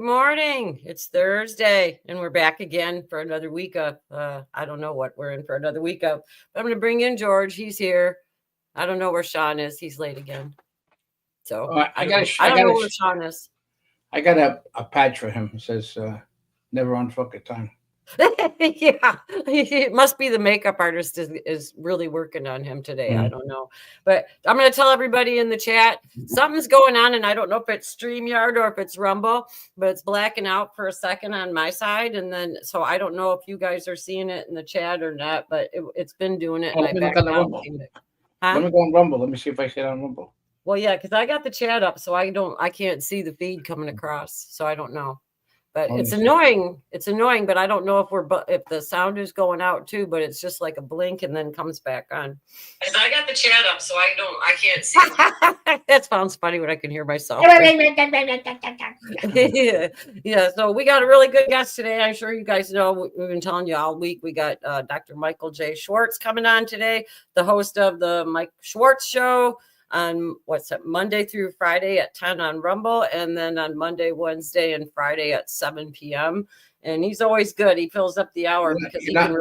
morning. It's Thursday, and we're back again for another week of, I don't know what we're in for another week of. But I'm going to bring in George. He's here. I don't know where Sean is. He's late again. So I don't know where Sean is. I got a patch for him. It says, never on fucking time. Yeah, it must be the makeup artist is really working on him today. I don't know, but I'm going to tell everybody in the chat something's going on, and I don't know if it's StreamYard or if it's Rumble, but it's blacking out for a second on my side, and then so I don't know if you guys are seeing it in the chat or not, but it's been doing it. Let me look on the Rumble. Let me go on Rumble. Let me see if I see it on Rumble. Well, yeah, because I got the chat up, so I can't see the feed coming across, so I don't know. But it's annoying. It's annoying, but I don't know if the sound is going out too, but it's just like a blink and then comes back on. Because I got the chat up, so I can't see. That sounds funny when I can hear myself. Yeah, so we got a really good guest today. I'm sure you guys know, we've been telling you all week. We got Dr. Michael J. Schwartz coming on today, the host of the Mike Schwartz Show on Monday through Friday at 10 on Rumble, and then on Monday, Wednesday, and Friday at 7 p.m. And he's always good. He fills up the hour because you're not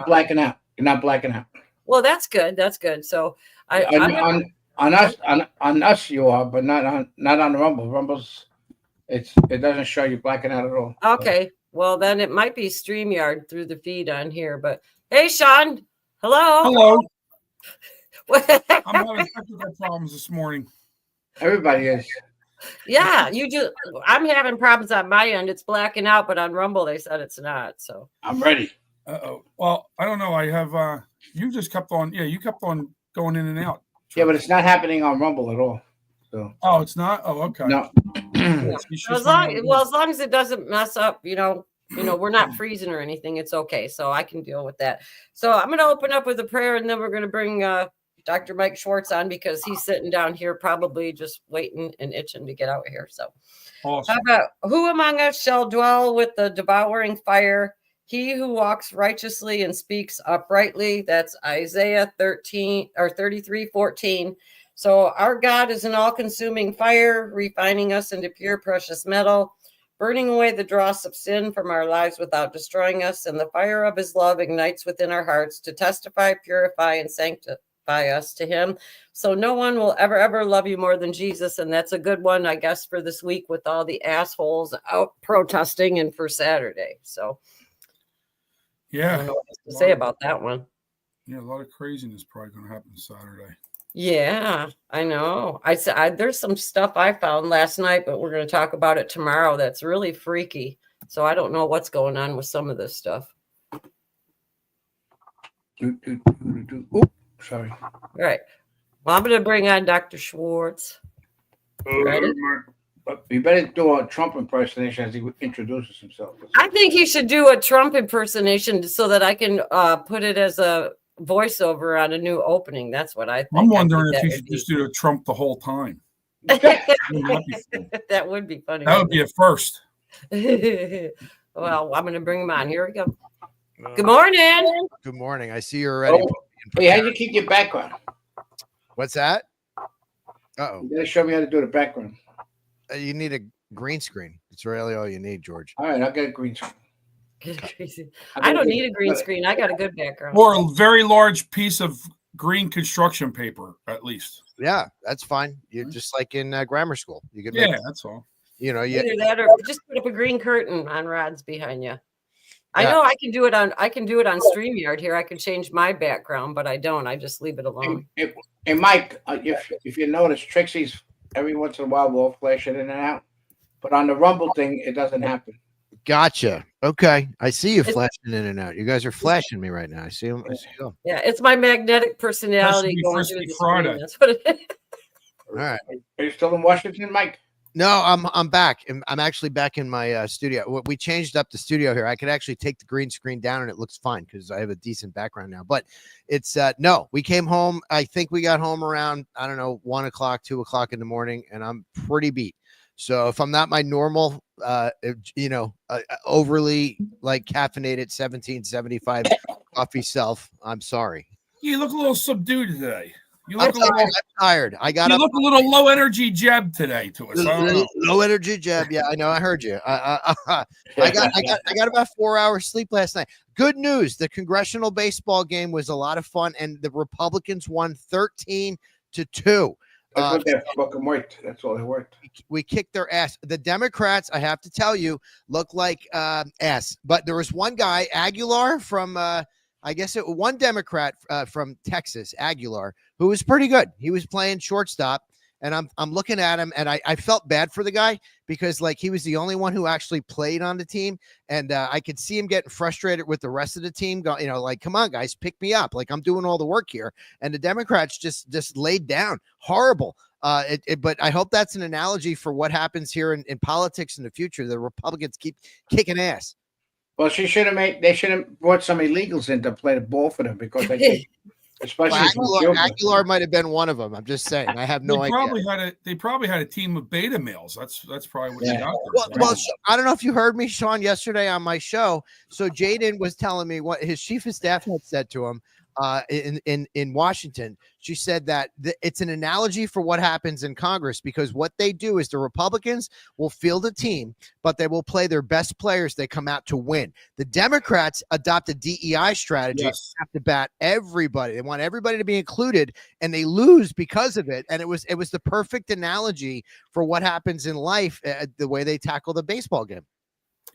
blacking out. You're not blacking out. Well, that's good. That's good. So on us you are, but not on Rumble. Rumble's it doesn't show you blacking out at all. Okay. Well, then it might be StreamYard through the feed on here. But hey, Sean. Hello. Hello. I'm having technical problems this morning. Everybody is. Yeah, you do. I'm having problems on my end. It's blacking out, but on Rumble they said it's not. So I'm ready. Well, I don't know. I have. You just kept on. Yeah, you kept on going in and out. Yeah, but it's not happening on Rumble at all. So. Oh, it's not. Oh, okay. No. So as long as it doesn't mess up, we're not freezing or anything. It's okay. So I can deal with that. So I'm going to open up with a prayer, and then we're going to bring Dr. Mike Schwartz on because he's sitting down here probably just waiting and itching to get out here. So awesome. How about who among us shall dwell with the devouring fire? He who walks righteously and speaks uprightly. That's Isaiah 33:14. So our God is an all-consuming fire, refining us into pure precious metal, burning away the dross of sin from our lives without destroying us, and the fire of his love ignites within our hearts to testify, purify, and sanctify us to him. So no one will ever love you more than Jesus. And that's a good one, I guess, for this week with all the assholes out protesting and for Saturday. So yeah, I don't know what to say about that one. Yeah, a lot of craziness probably going to happen Saturday. Yeah, I know. There's some stuff I found last night, but we're going to talk about it tomorrow. That's really freaky. So I don't know what's going on with some of this stuff. Sorry. All right. Well, I'm going to bring on Dr. Schwartz. Ready? You better do a Trump impersonation as he introduces himself. I think he should do a Trump impersonation so that I can put it as a voiceover on a new opening. That's what I think. I'm wondering if he should just do a Trump the whole time. That would be funny. That would be a first. Well, I'm going to bring him on. Here we go. Good morning. Good morning. I see you're ready. Wait, how do you keep your background? What's that? Uh-oh. You gotta show me how to do the background. You need a green screen. It's really all you need, George. All right, I'll get a green screen. I don't need a green screen. I got a good background. Or a very large piece of green construction paper, at least. Yeah, that's fine. You're just like in grammar school. You can that's all. Either that or just put up a green curtain on rods behind you. I know I can do it on StreamYard here. I can change my background, but I don't. I just leave it alone. And Mike, if you notice, Trixie's every once in a while will flash it in and out, but on the Rumble thing, it doesn't happen. Gotcha. Okay, I see you flashing in and out. You guys are flashing me right now. I see them. Yeah, it's my magnetic personality going through the screen. That's what it is. All right. Are you still in Washington, Mike? No, I'm back. I'm actually back in my studio. We changed up the studio here. I could actually take the green screen down and it looks fine because I have a decent background now. But it's no, we came home. I think we got home around, 1 o'clock, 2 o'clock in the morning, and I'm pretty beat. So if I'm not my normal, overly like caffeinated 1775 coffee self, I'm sorry. You look a little subdued today. You I'm look a little. tired. I got You up. look a little low energy, Jeb, today to us. I don't know. Low energy, Jeb. Yeah, I know. I heard you. I got about 4 hours sleep last night. Good news. The congressional baseball game was a lot of fun, and the Republicans won 13-2. That's what they're fucking worked. That's all they worked. We kicked their ass. The Democrats, I have to tell you, look like ass. But there was one guy, Aguilar from one Democrat from Texas, Aguilar, who was pretty good. He was playing shortstop, and I'm looking at him, and I felt bad for the guy because like he was the only one who actually played on the team, and I could see him getting frustrated with the rest of the team. Like, come on, guys, pick me up. Like I'm doing all the work here, and the Democrats just laid down. Horrible. But I hope that's an analogy for what happens here in politics in the future. The Republicans keep kicking ass. Well, they should have brought some illegals in to play the ball for them because they think, especially Aguilar might have been one of them. I'm just saying. I have no idea. They probably had a team of beta males. That's probably what they got. Well, I don't know if you heard me, Sean, yesterday on my show. So Jaden was telling me what his chief of staff had said to him in Washington. She said that it's an analogy for what happens in Congress because what they do is the Republicans will field a team, but they will play their best players. They come out to win. The Democrats adopt a DEI strategy. Yes. They have to bat everybody. They want everybody to be included, and they lose because of it. And it was the perfect analogy for what happens in life, the way they tackle the baseball game.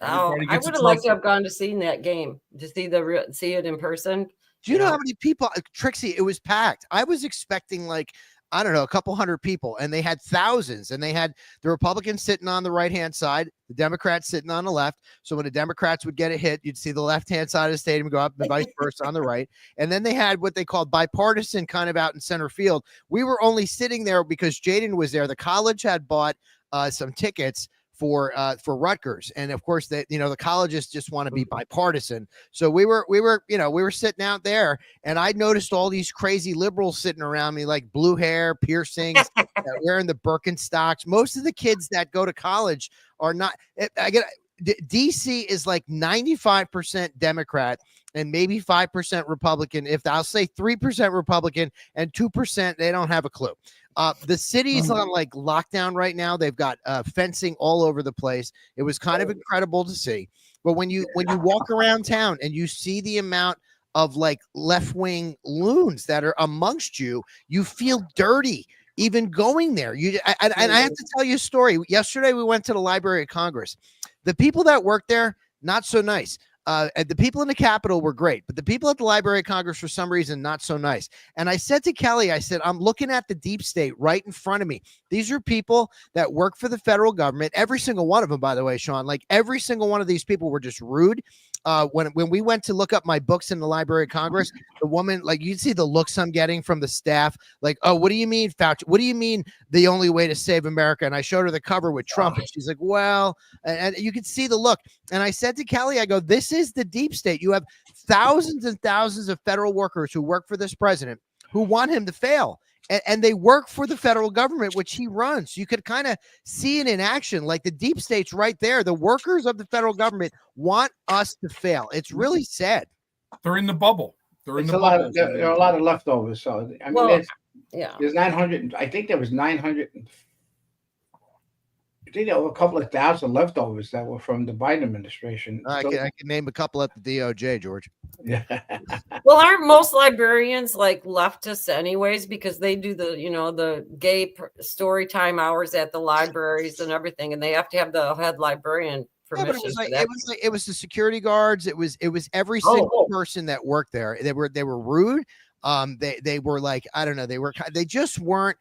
Oh, I would have liked to have gone to see that game to see it in person. Do you know how many people, Trixie, it was packed. I was expecting I don't know, a couple hundred people, and they had thousands, and they had the Republicans sitting on the right-hand side, the Democrats sitting on the left. So when the Democrats would get a hit, you'd see the left-hand side of the stadium go up and vice versa on the right. And then they had what they called bipartisan kind of out in center field. We were only sitting there because Jaden was there. The college had bought some tickets for Rutgers, and of course the colleges just want to be bipartisan. So we were sitting out there, and I noticed all these crazy liberals sitting around me, like blue hair, piercings, wearing the Birkenstocks. Most of the kids that go to college are not. DC is like 95% Democrat and maybe 5% Republican. If I'll say 3% Republican and 2%, they don't have a clue. The city's on like lockdown right now. They've got fencing all over the place. It was kind of incredible to see. But when you walk around town and you see the amount of like left-wing loons that are amongst you, you feel dirty even going there. And I have to tell you a story. Yesterday we went to the Library of Congress. The people that work there, not so nice. And the people in the Capitol were great, but the people at the Library of Congress, for some reason, not so nice. And I said to Kelly, I said, I'm looking at the deep state right in front of me. These are people that work for the federal government. Every single one of them, by the way, Sean, like every single one of these people were just rude. When we went to look up my books in the Library of Congress, the woman, like you'd see the looks I'm getting from the staff, like, oh, what do you mean, Fauci? What do you mean the only way to save America? And I showed her the cover with Trump, and she's like, well, and you could see the look. And I said to Kelly, I go, this is the deep state. You have thousands and thousands of federal workers who work for this president who want him to fail. And they work for the federal government, which he runs. You could kind of see it in action, like the deep state's right there. The workers of the federal government want us to fail. It's really sad. They're in the bubble. There are a lot of leftovers. So I mean, there's 900. I think there was 900. I think there were a couple of thousand leftovers that were from the Biden administration. I can name a couple at the DOJ, George. Yeah. Well, aren't most librarians like leftists anyways, because they do the gay story time hours at the libraries and everything, and they have to have the head librarian permission. Yeah, it was the security guards. It was every single person that worked there. They were rude. They were like, I don't know. They just weren't.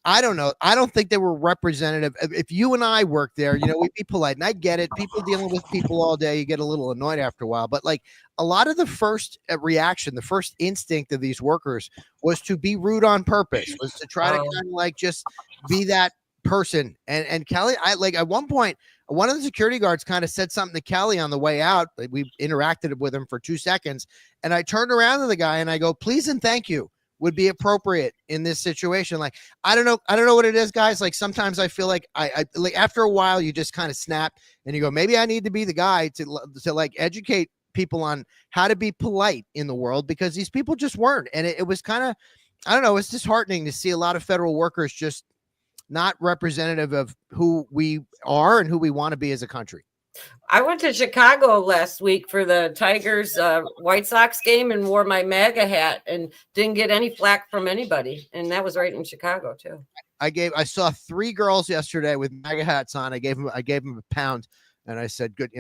I don't know. I don't think they were representative. If you and I worked there, we'd be polite. And I get it. People dealing with people all day, you get a little annoyed after a while. But like a lot of the first reaction, the first instinct of these workers was to be rude on purpose, was to try to kind of like just be that person. And Kelly, I like at one point, one of the security guards kind of said something to Kelly on the way out. We interacted with him for 2 seconds. And I turned around to the guy and I go, please and thank you would be appropriate in this situation. Like, I don't know what it is, guys. Like sometimes I feel like I like after a while you just kind of snap and you go, maybe I need to be the guy to like educate people on how to be polite in the world, because these people just weren't. And it was kind of, I don't know. It's disheartening to see a lot of federal workers just not representative of who we are and who we want to be as a country. I went to Chicago last week for the Tigers White Sox game and wore my MAGA hat and didn't get any flack from anybody. And that was right in Chicago too. I saw 3 girls yesterday with MAGA hats on. I gave them a pound and I said, good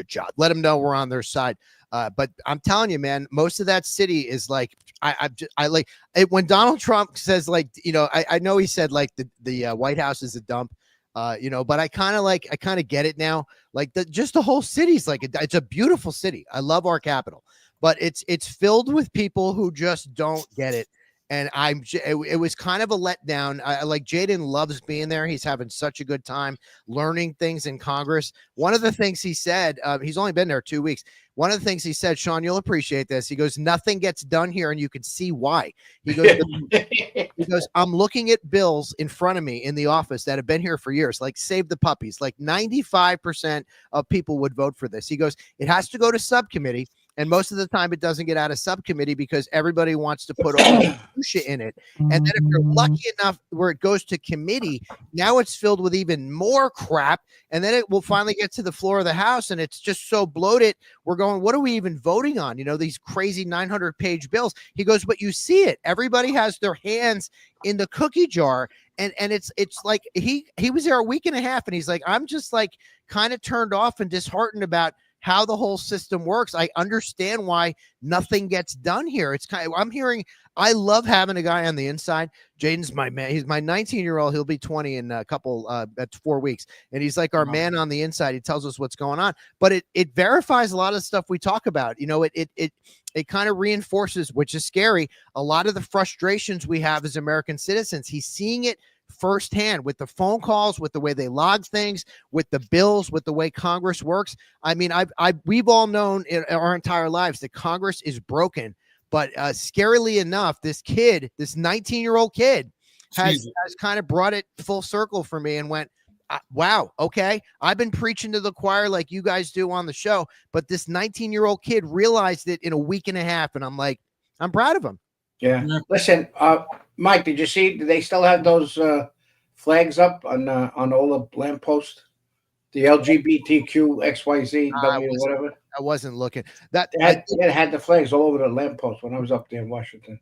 job. Let them know we're on their side. But I'm telling you, man, most of that city is like, I like it when Donald Trump says, like, I know he said like the White House is a dump. But I kind of get it now. Like just the whole city's like, it's a beautiful city. I love our capital, but it's filled with people who just don't get it. And it was kind of a letdown. Like Jaden loves being there. He's having such a good time learning things in Congress. One of the things he said, he's only been there 2 weeks. One of the things he said, Sean, you'll appreciate this. He goes, nothing gets done here, and you can see why. He goes, I'm looking at bills in front of me in the office that have been here for years, like Save the Puppies. Like 95% of people would vote for this. He goes, it has to go to subcommittee. And most of the time it doesn't get out of subcommittee because everybody wants to put all the shit in it. And then if you're lucky enough where it goes to committee, now it's filled with even more crap. And then it will finally get to the floor of the House and it's just so bloated. We're going, what are we even voting on? These crazy 900-page bills. He goes, but you see it. Everybody has their hands in the cookie jar. And it's like he was there a week and a half and he's like, I'm just like kind of turned off and disheartened about how the whole system works. I understand why nothing gets done here. It's I love having a guy on the inside. Jaden's my man. He's my 19-year-old. He'll be 20 in a couple, at 4 weeks. And he's like our man on the inside. He tells us what's going on, but it verifies a lot of stuff we talk about. It kind of reinforces, which is scary, a lot of the frustrations we have as American citizens. He's seeing it firsthand with the phone calls, with the way they log things, with the bills, with the way Congress works. I mean, we've all known in our entire lives that Congress is broken, but scarily enough, this 19-year-old kid has kind of brought it full circle for me and went, wow, okay, I've been preaching to the choir like you guys do on the show, but this 19-year-old kid realized it in a week and a half, and I'm like, I'm proud of him. Yeah. Listen, Mike, did you see? Do they still have those flags up on all the lampposts? The LGBTQ XYZ whatever. I wasn't looking. It had the flags all over the lamppost when I was up there in Washington.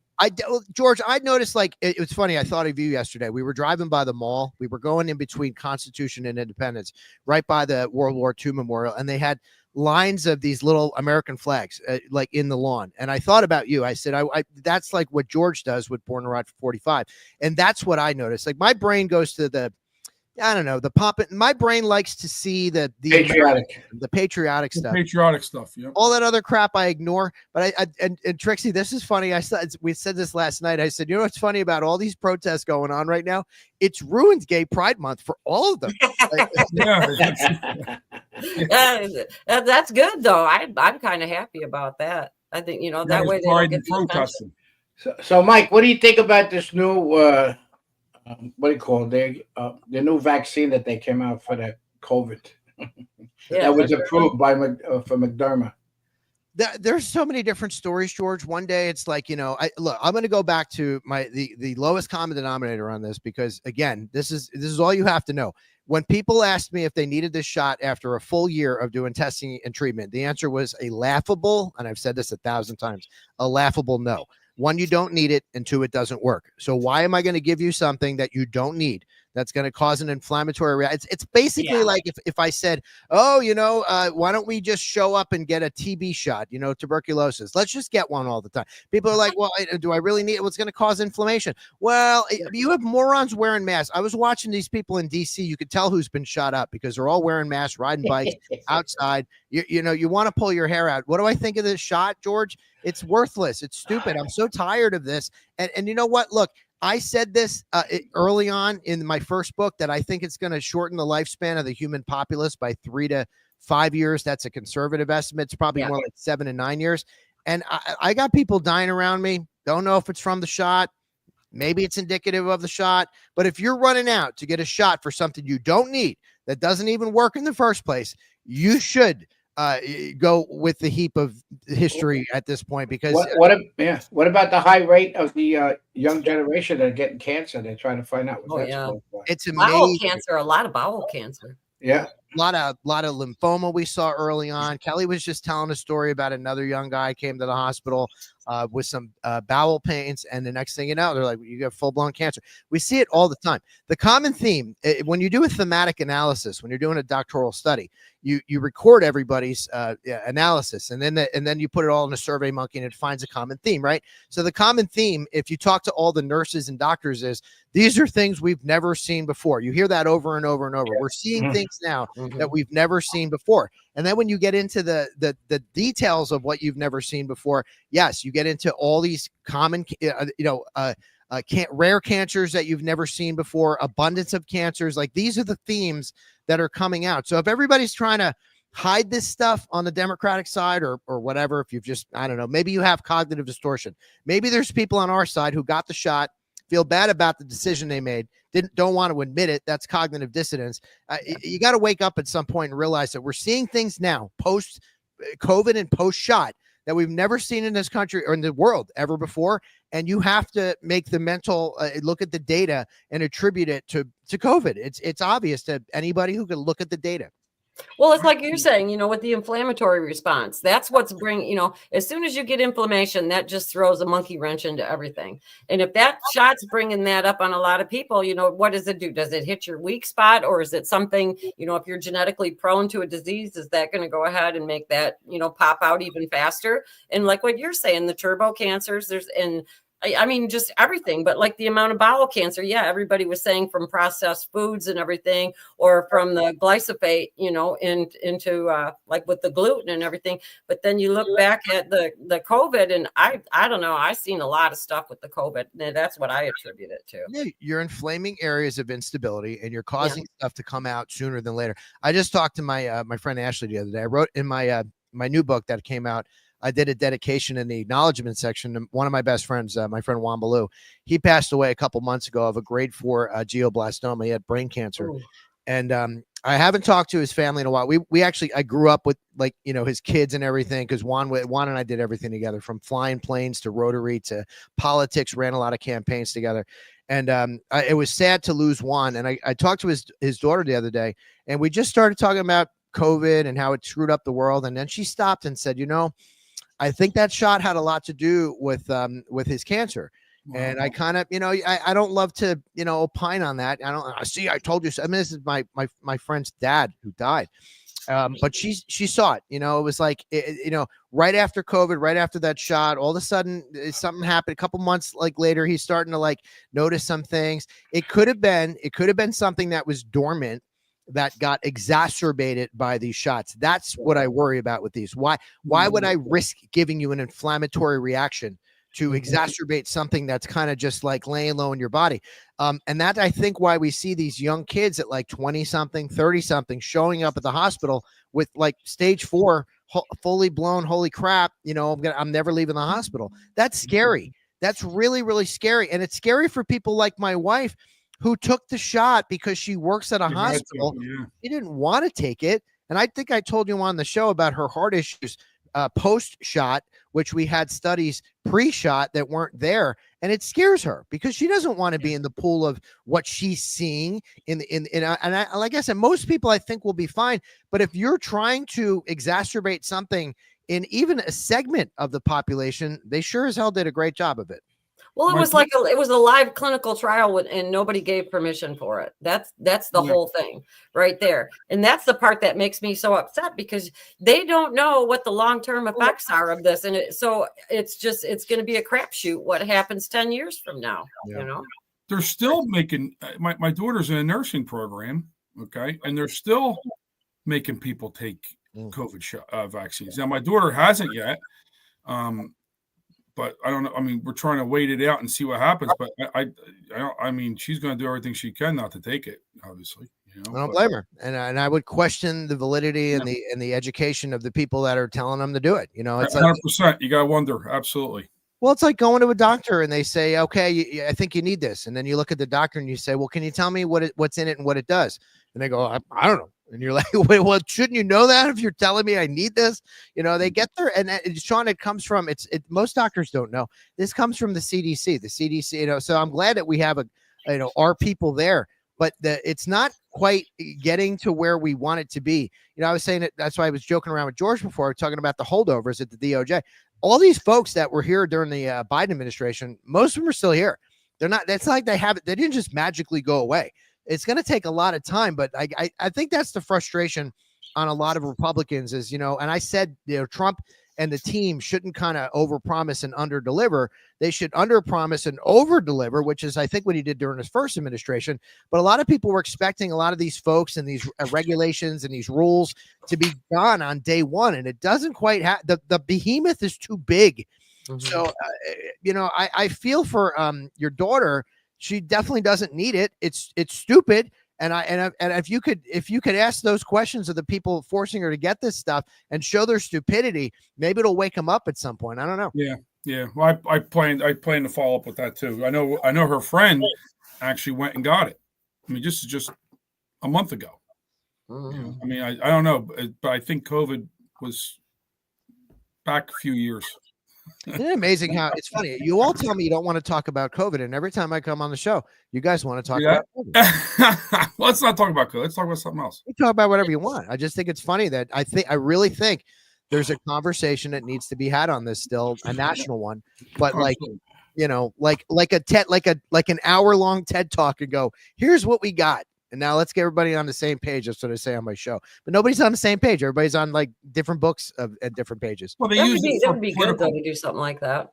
George, I noticed, like, it was funny. I thought of you yesterday. We were driving by the mall. We were going in between Constitution and Independence, right by the World War II Memorial, and they had lines of these little American flags like in the lawn. And I thought about you. I said, I that's like what George does with Born to Ride for 45. And that's what I noticed. Like my brain goes to the pop. My brain likes to see the patriotic stuff. Patriotic stuff. Yeah. All that other crap I ignore. But and Trixie, this is funny. We said this last night. I said, you know what's funny about all these protests going on right now? It's ruined Gay Pride Month for all of them. That's good though. I'm kind of happy about that. I think that way they don't get the attention. So Mike, what do you think about this new? What do you call it? The new vaccine that they came out for the COVID that was approved by for McDermott. There's so many different stories, George. One day it's like, I'm going to go back to the lowest common denominator on this, because again, this is all you have to know. When people asked me if they needed this shot after a full year of doing testing and treatment, the answer was a laughable, and I've said this 1,000 times, a laughable no. 1, you don't need it, and 2, it doesn't work. So why am I going to give you something that you don't need that's going to cause an inflammatory reaction? It's basically like if I said, why don't we just show up and get a TB shot, tuberculosis. Let's just get one all the time. People are like, well, do I really need it? What's going to cause inflammation? Well, you have morons wearing masks. I was watching these people in DC. You could tell who's been shot up because they're all wearing masks, riding bikes outside. You want to pull your hair out. What do I think of this shot, George? It's worthless. It's stupid. I'm so tired of this. And you know what? Look, I said this early on in my first book that I think it's going to shorten the lifespan of the human populace by 3 to 5 years. That's a conservative estimate. It's probably more like 7 to 9 years. And I got people dying around me. Don't know if it's from the shot. Maybe it's indicative of the shot. But if you're running out to get a shot for something you don't need, that doesn't even work in the first place, you should go with the heap of history at this point because what about the high rate of the young generation that are getting cancer? They're trying to find out what that's going on. It's Bowel amazing. cancer, a lot of bowel cancer. Yeah. A lot of lymphoma we saw early on. Kelly was just telling a story about another young guy came to the hospital with some bowel pains, and the next thing you know, they're like, you got full-blown cancer. We see it all the time. The common theme when you do a thematic analysis, when you're doing a doctoral study, you record everybody's analysis, and then you put it all in a survey monkey, and it finds a common theme, right? So the common theme, if you talk to all the nurses and doctors, is these are things we've never seen before. You hear that over and over and over. We're seeing things now that we've never seen before. And then when you get into the details of what you've never seen before, yes, you get into all these common, rare cancers that you've never seen before, abundance of cancers. Like, these are the themes that are coming out. So if everybody's trying to hide this stuff on the Democratic side or whatever, if you've just, I don't know, maybe you have cognitive distortion. Maybe there's people on our side who got the shot, feel bad about the decision they made, don't want to admit it. That's cognitive dissonance. You got to wake up at some point and realize that we're seeing things now post COVID and post shot that we've never seen in this country or in the world ever before. And you have to make the mental look at the data and attribute it to COVID. It's obvious to anybody who can look at the data. Well, it's like you're saying, with the inflammatory response, that's what's bringing, as soon as you get inflammation, that just throws a monkey wrench into everything. And if that shot's bringing that up on a lot of people, what does it do? Does it hit your weak spot, or is it something, if you're genetically prone to a disease, is that going to go ahead and make that, pop out even faster? And like what you're saying, the turbo cancers, just everything, but like the amount of bowel cancer. Yeah. Everybody was saying from processed foods and everything, or from the glyphosate, into like with the gluten and everything. But then you look back at the COVID, and I don't know, I've seen a lot of stuff with the COVID. And that's what I attribute it to. Yeah, you're inflaming areas of instability, and you're causing stuff to come out sooner than later. I just talked to my friend Ashley the other day. I wrote in my new book that came out, I did a dedication in the acknowledgement section. One of my best friends, my friend Juan Baloo, he passed away a couple months ago of a grade 4 glioblastoma. He had brain cancer. Ooh. And I haven't talked to his family in a while. I grew up with his kids and everything, because Juan and I did everything together, from flying planes to Rotary to politics, ran a lot of campaigns together. And it was sad to lose Juan. And I talked to his daughter the other day, and we just started talking about COVID and how it screwed up the world. And then she stopped and said, I think that shot had a lot to do with his cancer. Wow. And I kind of, I don't love to, opine on that. I told you so. I mean, this is my friend's dad who died. But she saw it, it was like, right after COVID, right after that shot, all of a sudden something happened. A couple months later, he's starting to notice some things. It could have been something that was dormant, that got exacerbated by these shots. That's what I worry about with these. Why would I risk giving you an inflammatory reaction to exacerbate something that's kind of just like laying low in your body? And that, I think, why we see these young kids at 20 something, 30 something showing up at the hospital with stage 4, fully blown, holy crap, I'm never leaving the hospital. That's scary. That's really, really scary. And it's scary for people like my wife, who took the shot because she works at a hospital. She didn't want to take it. And I think I told you on the show about her heart issues post-shot, which we had studies pre-shot that weren't there. And it scares her because she doesn't want to be in the pool of what she's seeing like I said, most people I think will be fine. But if you're trying to exacerbate something in even a segment of the population, they sure as hell did a great job of it. Well, it was a live clinical trial and nobody gave permission for it. That's the whole thing right there. And that's the part that makes me so upset, because they don't know what the long-term effects are of this. And it's going to be a crapshoot what happens 10 years from now, They're still making, my daughter's in a nursing program, okay? And they're still making people take COVID vaccines. Now, my daughter hasn't yet. But I don't know. I mean, we're trying to wait it out and see what happens. But I mean, she's going to do everything she can not to take it, obviously. I don't blame her. And I would question the validity and the education of the people that are telling them to do it. It's 100%. You got to wonder. Absolutely. Well, it's like going to a doctor and they say, okay, I think you need this. And then you look at the doctor and you say, well, can you tell me what's in it and what it does? And they go, I don't know. And you're like, wait, well, shouldn't you know that if you're telling me I need this? They get there. And Sean, it comes from most doctors don't know. This comes from the CDC, so I'm glad that we have our people there, but it's not quite getting to where we want it to be. I was saying that's why I was joking around with George before, talking about the holdovers at the DOJ. All these folks that were here during the Biden administration, most of them are still here. They're not, that's like they didn't just magically go away. It's going to take a lot of time, but I think that's the frustration on a lot of Republicans is, and I said, Trump and the team shouldn't kind of overpromise and underdeliver. They should underpromise and overdeliver, which is, I think, what he did during his first administration. But a lot of people were expecting a lot of these folks and these regulations and these rules to be done on day one, and it doesn't quite have the behemoth is too big. Mm-hmm. So, I feel for your daughter. She definitely doesn't need it. It's stupid. And if you could ask those questions of the people forcing her to get this stuff and show their stupidity, maybe it'll wake them up at some point. I don't know. Yeah. Well, I plan to follow up with that too. I know her friend actually went and got it. I mean, just a month ago. Mm. I mean, I don't know, but I think COVID was back a few years. Isn't it amazing how it's funny? You all tell me you don't want to talk about COVID, and every time I come on the show, you guys want to talk about COVID. Well, let's not talk about COVID. Let's talk about something else. You talk about whatever you want. I just think it's funny that I really think there's a conversation that needs to be had on this still, a national one. But like an hour-long TED talk and go, here's what we got. And now let's get everybody on the same page. That's what I say on my show. But nobody's on the same page. Everybody's on like different books at different pages. Well, that would be good though to do something like that,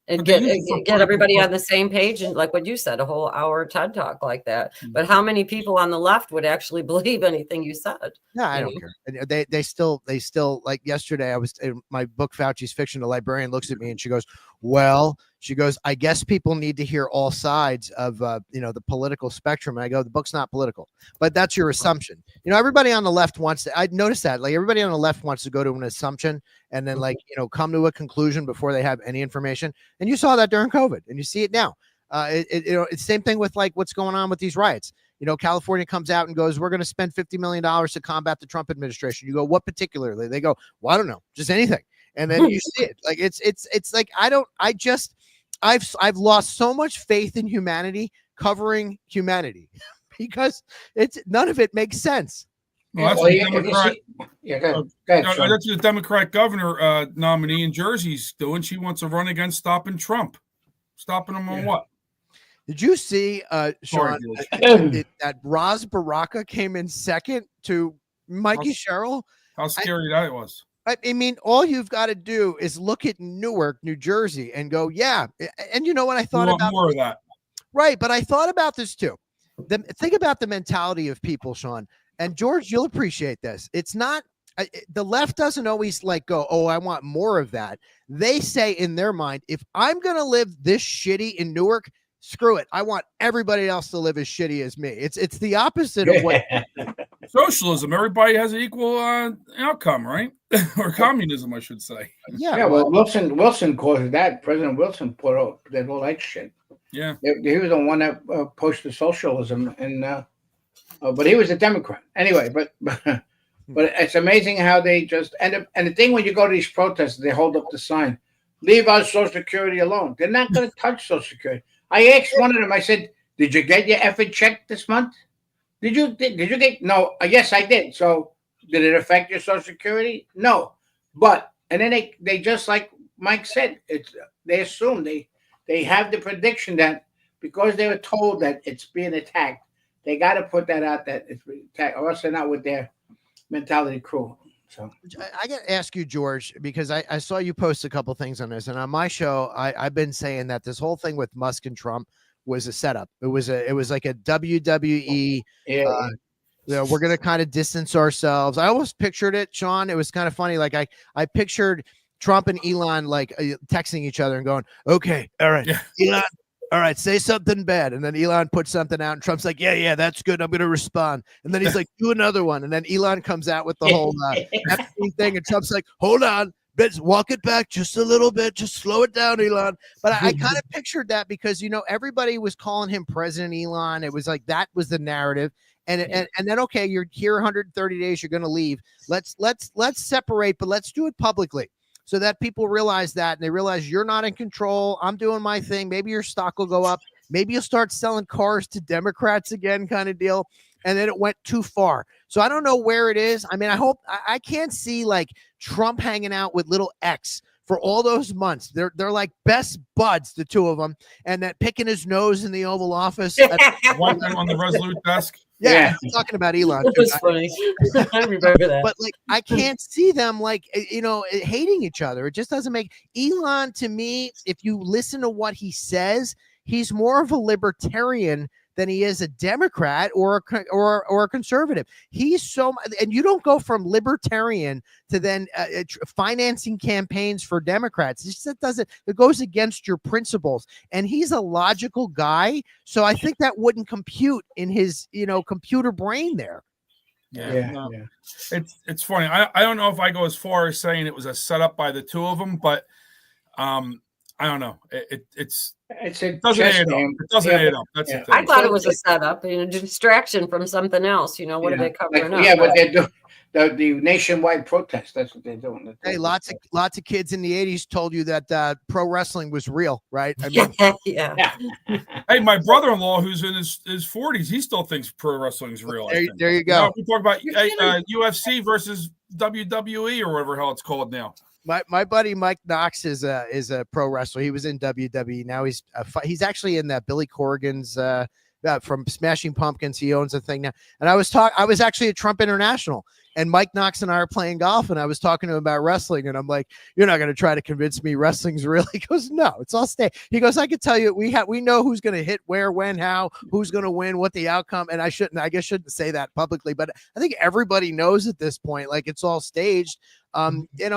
and get everybody on the same page. And like what you said, a whole hour TED talk like that. Mm-hmm. But how many people on the left would actually believe anything you said? No, I don't care. They still like yesterday. I was in my book, Fauci's Fiction. The librarian looks at me and she goes, I guess people need to hear all sides of, the political spectrum. And I go, the book's not political, but that's your assumption. Everybody on the left wants to, I noticed that like everybody on the left wants to go to an assumption and then come to a conclusion before they have any information. And you saw that during COVID and you see it now. It's the same thing with like what's going on with these riots. California comes out and goes, we're going to spend $50 million to combat the Trump administration. You go, what particularly? They go, well, I don't know, just anything. And then you see it like it's like I've lost so much faith in humanity covering humanity because none of it makes sense. Well, that's that's the Democrat governor nominee in Jersey's doing. She wants to run against stopping Trump. Stopping him on what? Did you see, Sean, that Raz Baraka came in second to Mikey Sherrill? How scary that was. I mean, all you've got to do is look at Newark, New Jersey, and go, yeah. And you know what I thought about? More of that. Right, but I thought about this too. Think about the mentality of people, Sean. And George, you'll appreciate this. It's not the left doesn't always like go, oh, I want more of that. They say in their mind, if I'm going to live this shitty in Newark, screw it. I want everybody else to live as shitty as me. It's the opposite of what socialism. Everybody has an equal outcome, right? Or communism, I should say. Yeah. Well, Wilson caused that. President Wilson put out that whole that shit. Yeah, he was the one that pushed the socialism, and but he was a Democrat anyway. But it's amazing how they just end up. And the thing when you go to these protests, they hold up the sign, "Leave our Social Security alone." They're not going to touch Social Security. I asked one of them. I said, "Did you get your effing check this month? Did you get?" No. Yes, I did. So did it affect your Social Security? No. But and then they just like Mike said, they assume they have the prediction that because they were told that it's being attacked, they got to put that out that it's being attacked, or else they're not with their mentality crew. So I got to ask you, George, because I saw you post a couple things on this, and on my show, I've been saying that this whole thing with Musk and Trump was a setup. It was like a WWE. Yeah. We're gonna kind of distance ourselves. I almost pictured it, Sean. It was kind of funny. Like I pictured Trump and Elon like texting each other and going, "Okay, all right, yeah. Elon, all right, say something bad." And then Elon puts something out, and Trump's like, "Yeah, that's good. I'm gonna respond." And then he's like, "Do another one." And then Elon comes out with the whole Epstein thing, and Trump's like, "Hold on. Let's walk it back just a little bit. Just slow it down, Elon." But I kind of pictured that because, everybody was calling him President Elon. It was like that was the narrative. and then okay, you're here 130 days, you're going to leave. Let's separate, but let's do it publicly so that people realize that, and they realize you're not in control. I'm doing my thing. Maybe your stock will go up. Maybe you'll start selling cars to Democrats again, kind of deal. And then it went too far. So I don't know where it is. I mean, I can't see like Trump hanging out with little X for all those months. They're like best buds, the two of them, and that picking his nose in the Oval Office. One thing on the Resolute desk. Yeah, I'm talking about Elon. It was funny. I remember that. But like, I can't see them like, hating each other. It just doesn't make Elon, to me, if you listen to what he says, he's more of a libertarian than he is a Democrat or a conservative. He's so, and you don't go from libertarian to then financing campaigns for Democrats. It goes against your principles. And he's a logical guy, so I think that wouldn't compute in his computer brain there. Yeah. It's funny. I don't know if I go as far as saying it was a setup by the two of them, but I don't know. It doesn't add up. It doesn't add up. That's the thing. I thought it was a setup, a distraction from something else. What are they covering up? Yeah, what they do, the nationwide protest. That's what they're doing. Hey, lots of kids in the 80s told you that pro wrestling was real, right? I mean, yeah. Hey, my brother-in-law, who's in his 40s, he still thinks pro wrestling is real. There you go. We talk about UFC versus WWE or whatever hell it's called now. My buddy Mike Knox is a pro wrestler. He was in WWE. Now he's actually in that Billy Corgan's from Smashing Pumpkins. He owns a thing now. And I was actually at Trump International, and Mike Knox and I are playing golf, and I was talking to him about wrestling, and I'm like, "You're not going to try to convince me wrestling's real?" He goes, "No, it's all stay." He goes, "I can tell you, we know who's going to hit where, when, how, who's going to win, what the outcome." And I shouldn't say that publicly, but I think everybody knows at this point, like it's all staged.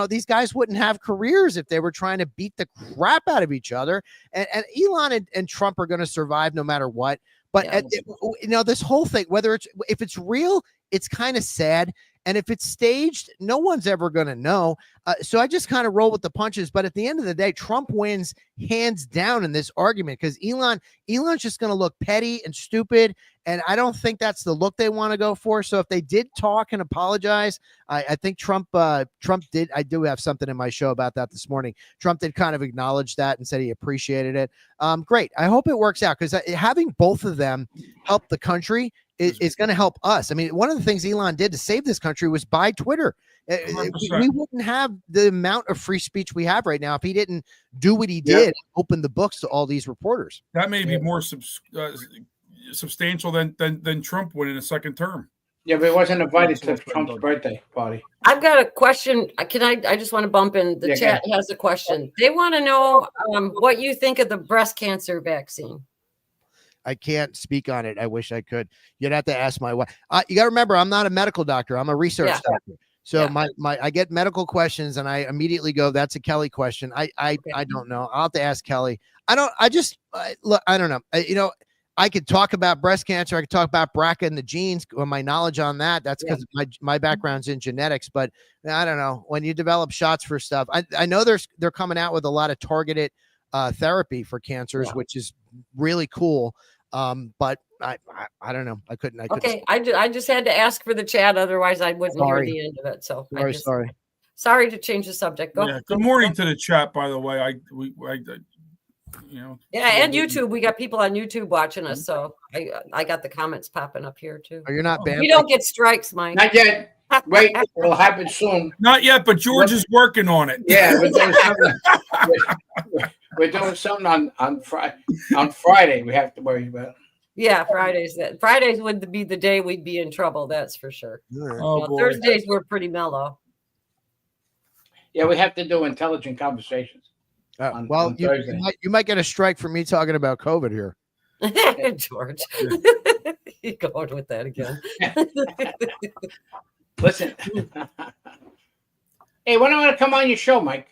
These guys wouldn't have careers if they were trying to beat the crap out of each other. And Elon and Trump are going to survive no matter what. But this whole thing, if it's real, it's kind of sad. And if it's staged, no one's ever going to know. So I just kind of roll with the punches. But at the end of the day, Trump wins hands down in this argument because Elon's just going to look petty and stupid. And I don't think that's the look they want to go for. So if they did talk and apologize, I think Trump did. I do have something in my show about that this morning. Trump did kind of acknowledge that and said he appreciated it. Great. I hope it works out because having both of them help the country is going to help us. I mean, one of the things Elon did to save this country was buy Twitter. We wouldn't have the amount of free speech we have right now if he didn't do what he did, open the books to all these reporters. That may be more substantial than Trump winning a second term. Yeah, but he wasn't invited to Trump's birthday party. I've got a question. I just want to bump in. The chat has a question. They want to know what you think of the breast cancer vaccine. I can't speak on it. I wish I could. You'd have to ask my wife. You got to remember, I'm not a medical doctor. I'm a research doctor. So I get medical questions and I immediately go, that's a Kelly question. I don't know. I'll have to ask Kelly. I don't know. I could talk about breast cancer. I could talk about BRCA and the genes, my knowledge on that. That's because my background's in genetics, but I don't know. When you develop shots for stuff, I know they're coming out with a lot of targeted therapy for cancers, which is really cool. But I don't know. I couldn't. Okay. I just had to ask for the chat. Otherwise I wouldn't hear the end of it. So sorry to change the subject. Go. Good morning to the chat, by the way. And YouTube. We got people on YouTube watching us. So I got the comments popping up here too. Oh, you're not banned. We don't get strikes, Mike. Not yet. Wait, it'll happen soon. Not yet, but George is working on it. Yeah, we're doing something on Friday. We have to worry about. Yeah, Fridays would be the day we'd be in trouble. That's for sure. Thursdays we're pretty mellow. Yeah, we have to do intelligent conversations. On you might get a strike for me talking about COVID here. George, you going with that again? Listen, hey, when do I want to come on your show, Mike?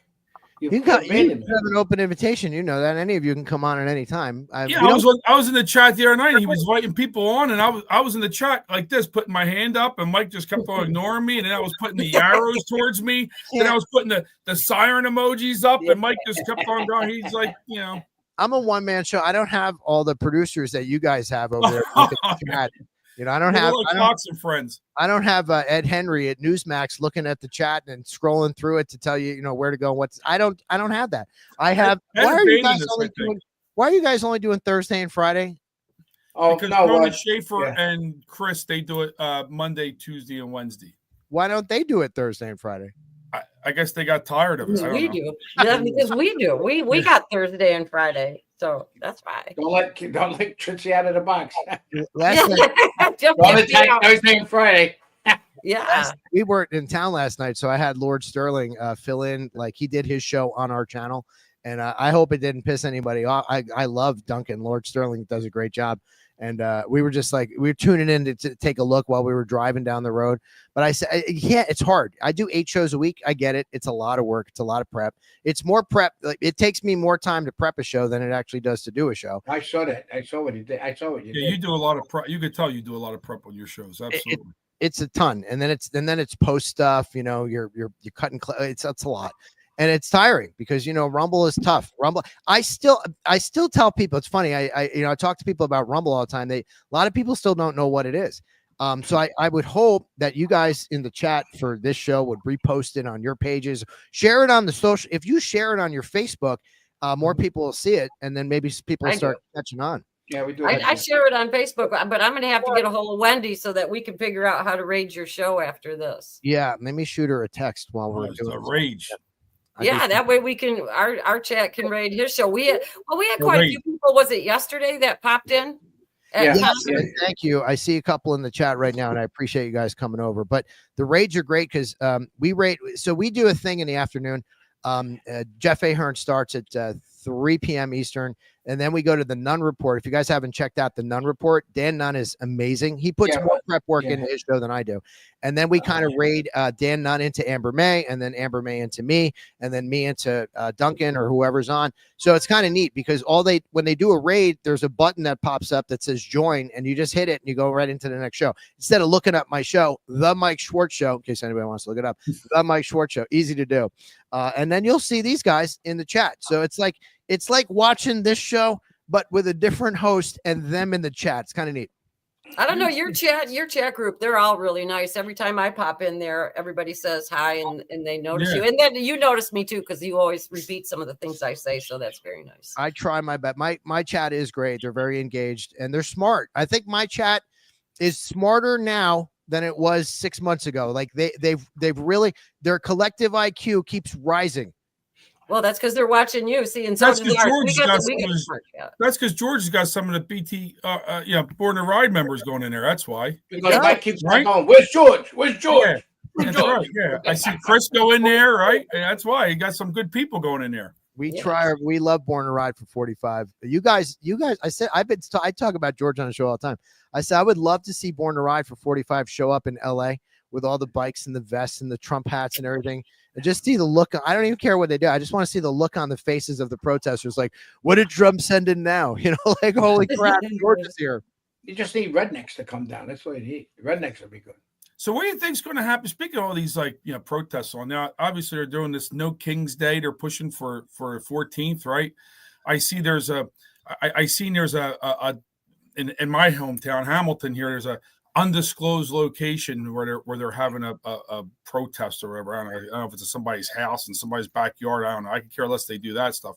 You have an open invitation. You know that any of you can come on at any time. I was in the chat the other night. And he was inviting people on, and I was in the chat like this, putting my hand up, and Mike just kept on ignoring me. And then I was putting the arrows towards me. Then I was putting the siren emojis up, and Mike just kept on going. He's like, I'm a one-man show. I don't have all the producers that you guys have over there. You know, I don't They're have like Fox and Friends. I don't have Ed Henry at Newsmax looking at the chat and scrolling through it to tell you, you know, where to go. I don't have that. I have. Ed Why are you guys abandoned us, only I think. doing? Why are you guys only doing Thursday and Friday? Oh Because no, Tony Schaefer yeah. and Chris, they do it Monday, Tuesday, and Wednesday. Why don't they do it Thursday and Friday? I guess they got tired of us. I don't We know. do. Yeah, because we do. We got Thursday and Friday, so that's why. Don't let Trixie out of the box. Last night, Don't attack Thursday and Friday. Yeah. we weren't in town last night, so I had Lord Sterling fill in. Like he did his show on our channel, and I hope it didn't piss anybody off. I love Duncan. Lord Sterling does a great job. And we were just like, we were tuning in to take a look while we were driving down the road. But I said, yeah, it's hard. I do 8 shows a week. I get it. It's a lot of work. It's a lot of prep. It's more prep. Like, it takes me more time to prep a show than it actually does to do a show. I saw that. I saw what he did. I saw what you did. You do a lot of prep. You could tell you do a lot of prep on your shows. Absolutely. It's a ton. And then it's post stuff, you know, you're cutting. It's a lot. And it's tiring because, you know, Rumble is tough. Rumble. I still tell people, it's funny. I talk to people about Rumble all the time. A lot of people still don't know what it is. So I would hope that you guys in the chat for this show would repost it on your pages, share it on the social. If you share it on your Facebook, more people will see it. And then maybe people will start catching on. Yeah, we do. I share it on Facebook, but I'm going to have to get a hold of Wendy so that we can figure out how to raid your show after this. Yeah. Let me shoot her a text while we're doing a rage. Yeah, that way we can our chat can raid his show. We had quite a few people. Was it yesterday that popped in? Yes, thank you. I see a couple in the chat right now, and I appreciate you guys coming over. But the raids are great because we raid. So we do a thing in the afternoon. Jeff Ahern starts at 3 p.m. Eastern, and then we go to the Nunn Report. If you guys haven't checked out the Nunn Report, Dan Nunn is amazing. He puts more prep work into his show than I do. And then we kind of raid Dan Nunn into Amber May, and then Amber May into me, and then me into Duncan or whoever's on. So it's kind of neat because when they do a raid, there's a button that pops up that says join, and you just hit it and you go right into the next show. Instead of looking up my show, The Mike Schwartz Show, in case anybody wants to look it up, The Mike Schwartz Show, easy to do. And then you'll see these guys in the chat. So it's like watching this show, but with a different host and them in the chat. It's kind of neat. I don't know, your chat group, they're all really nice. Every time I pop in there, everybody says hi and they notice you. And then you notice me too, because you always repeat some of the things I say. So that's very nice. I try my best. My chat is great. They're very engaged and they're smart. I think my chat is smarter now than it was 6 months ago. Like they've really, their collective IQ keeps rising. Well, that's because they're watching you. See, and so that's because George has got some of the BT, Born to Ride members going in there. That's why. Because Mike keeps going. Where's George? Where's George? Yeah, that's right. Yeah, I see Chris go in there, right? And that's why he got some good people going in there. We love Born to Ride for 45. You guys, I said, I talk about George on the show all the time. I said, I would love to see Born to Ride for 45 show up in LA with all the bikes and the vests and the Trump hats and everything. And just see the look. I don't even care what they do. I just want to see the look on the faces of the protesters. Like, what did Trump send in now? You know, like, holy crap, George is here. You just need rednecks to come down. That's what you need. Rednecks will be good. So what do you think's going to happen? Speaking of all these, protests on now, obviously they're doing this No King's Day. They're pushing for 14th, right? I see there's in my hometown, Hamilton here, there's a undisclosed location where they're having a protest or whatever. I don't know if it's at somebody's house in somebody's backyard. I don't know. I could care less they do that stuff.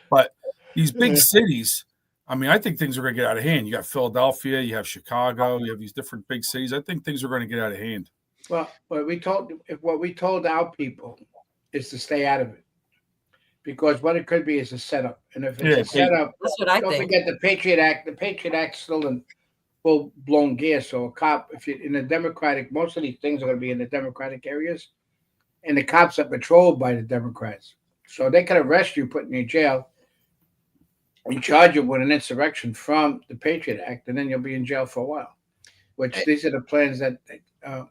But these big cities, I mean, I think things are going to get out of hand. You got Philadelphia, you have Chicago, you have these different big cities. I think things are going to get out of hand. Well, what we told our people is to stay out of it, because what it could be is a setup. And if it's a setup, that's what I don't think. Forget the Patriot Act. The Patriot Act's still in full-blown gear. So a cop, if you're in the Democratic, most of these things are going to be in the Democratic areas, and the cops are patrolled by the Democrats. So they can arrest you, put you in jail, and charge you with an insurrection from the Patriot Act, and then you'll be in jail for a while. Which these are the plans that I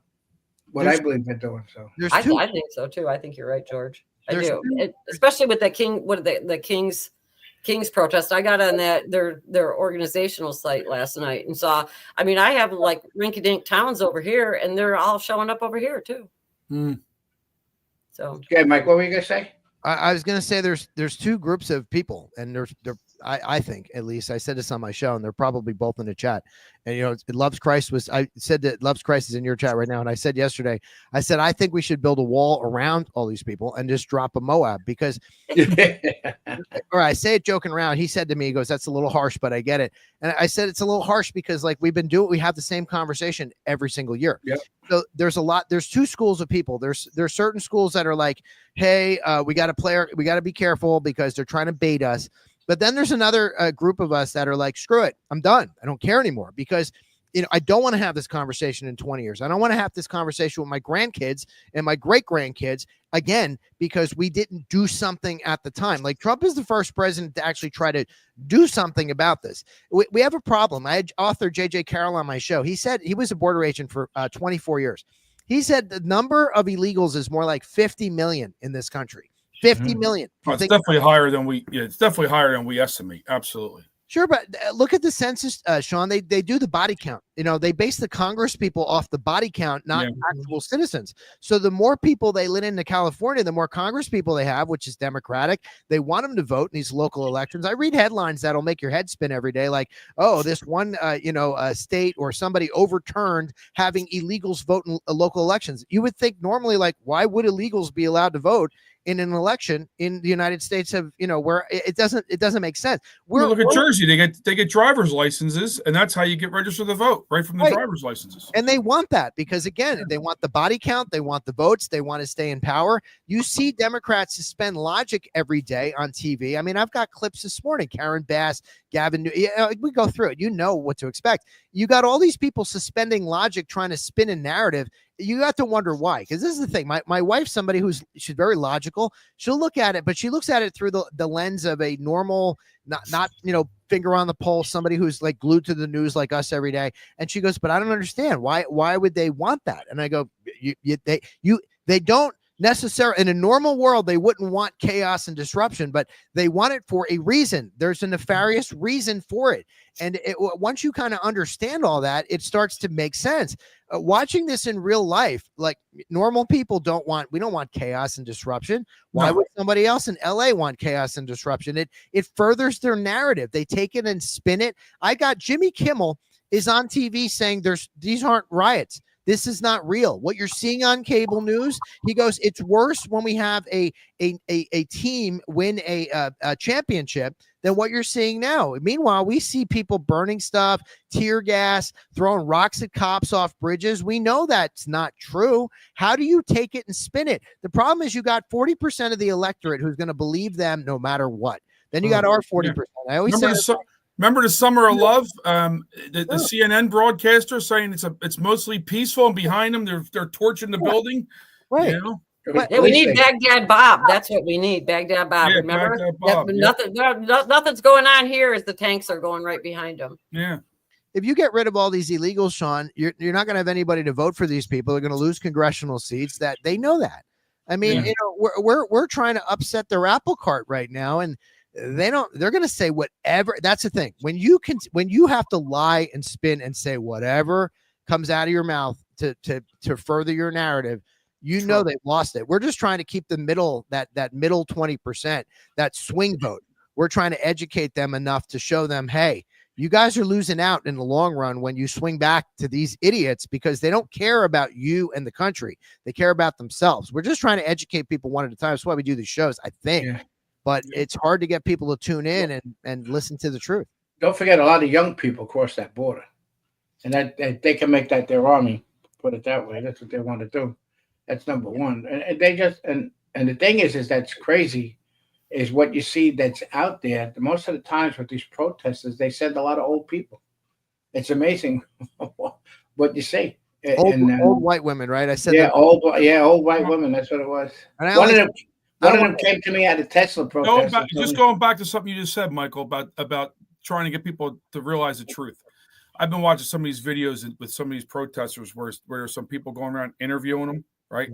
believe they're doing. So I think so too. I think you're right, George. I do, especially with the King's protest. I got on their organizational site last night and saw. I mean, I have like rinky-dink towns over here, and they're all showing up over here too. So, okay, Mike, what were you gonna say? I was gonna say there's two groups of people, and I think, at least I said this on my show, and they're probably both in the chat. And, you know, Loves Christ I said that Loves Christ is in your chat right now. And I said yesterday, I think we should build a wall around all these people and just drop a Moab, because, or I say it joking around. He said to me, he goes, that's a little harsh, but I get it. And I said, it's a little harsh because, like, we have the same conversation every single year. Yep. So there's two schools of people. There's certain schools that are like, hey, we got to be careful because they're trying to bait us. But then there's another group of us that are like, screw it, I'm done. I don't care anymore, because, you know, I don't want to have this conversation in 20 years. I don't want to have this conversation with my grandkids and my great grandkids again, because we didn't do something at the time. Like, Trump is the first president to actually try to do something about this. We have a problem. I had author J.J. Carroll on my show. He said he was a border agent for 24 years. He said the number of illegals is more like 50 million in this country. 50 million. It's definitely higher than we estimate. Absolutely. Sure, but look at the census, Sean. They do the body count. You know, they base the Congress people off the body count, not actual citizens. So the more people they let into California, the more Congress people they have, which is Democratic. They want them to vote in these local elections. I read headlines that'll make your head spin every day, like, oh, this one, state or somebody overturned having illegals vote in local elections. You would think normally, like, why would illegals be allowed to vote in an election in the United States of, you know, where it doesn't make sense. Look at Jersey. They get driver's licenses, and that's how you get registered to vote, right from the driver's licenses. And they want that because, again, they want the body count, they want the votes, they want to stay in power. You see Democrats suspend logic every day on TV. I mean, I've got clips this morning. Karen Bass, Gavin, we go through it. You know what to expect. You got all these people suspending logic, trying to spin a narrative. You have to wonder why, because this is the thing. My wife's somebody she's very logical. She'll look at it, but she looks at it through the lens of a normal, not finger on the pulse, somebody who's like glued to the news like us every day. And she goes, but I don't understand why would they want that? And I go, they don't necessarily, in a normal world, they wouldn't want chaos and disruption, but they want it for a reason. There's a nefarious reason for it. And once you kind of understand all that, it starts to make sense. Watching this in real life, like, normal people we don't want chaos and disruption. Why would somebody else in LA want chaos and disruption? It furthers their narrative. They take it and spin it. I got Jimmy Kimmel is on TV saying these aren't riots. This is not real. What you're seeing on cable news, he goes, it's worse when we have a team win a championship than what you're seeing now. Meanwhile, we see people burning stuff, tear gas, throwing rocks at cops off bridges. We know that's not true. How do you take it and spin it? The problem is you got 40% of the electorate who's going to believe them no matter what. Then you got our 40%. I always say. Remember the Summer of Love? The CNN broadcaster saying it's mostly peaceful, and behind them they're torching the building. Right. You know? Yeah, we need Baghdad Bob. That's what we need. Baghdad Bob. Yeah, remember? Baghdad Bob, Nothing's going on here as the tanks are going right behind them. Yeah. If you get rid of all these illegals, Sean, you're not going to have anybody to vote for these people. They're going to lose congressional seats. That they know that. I mean, we're trying to upset their apple cart right now, and they're going to say whatever. That's the thing. When you have to lie and spin and say whatever comes out of your mouth to further your narrative, know they've lost it. We're just trying to keep the middle, that middle 20%, that swing vote. We're trying to educate them enough to show them, hey, you guys are losing out in the long run when you swing back to these idiots, because they don't care about you and the country. They care about themselves. We're just trying to educate people one at a time. That's why we do these shows, I think. Yeah. But it's hard to get people to tune in and listen to the truth. Don't forget, a lot of young people cross that border, and that they can make that their army. Put it that way. That's what they want to do. That's number one. And they just and the thing is that's crazy, is what you see that's out there. Most of the times with these protesters, they send a lot of old people. It's amazing what you see. Old white women, right? I said old white women. That's what it was. And One of them came to me at a Tesla protest. Going back to something you just said, Michael, about trying to get people to realize the truth. I've been watching some of these videos with some of these protesters where there's some people going around interviewing them, right?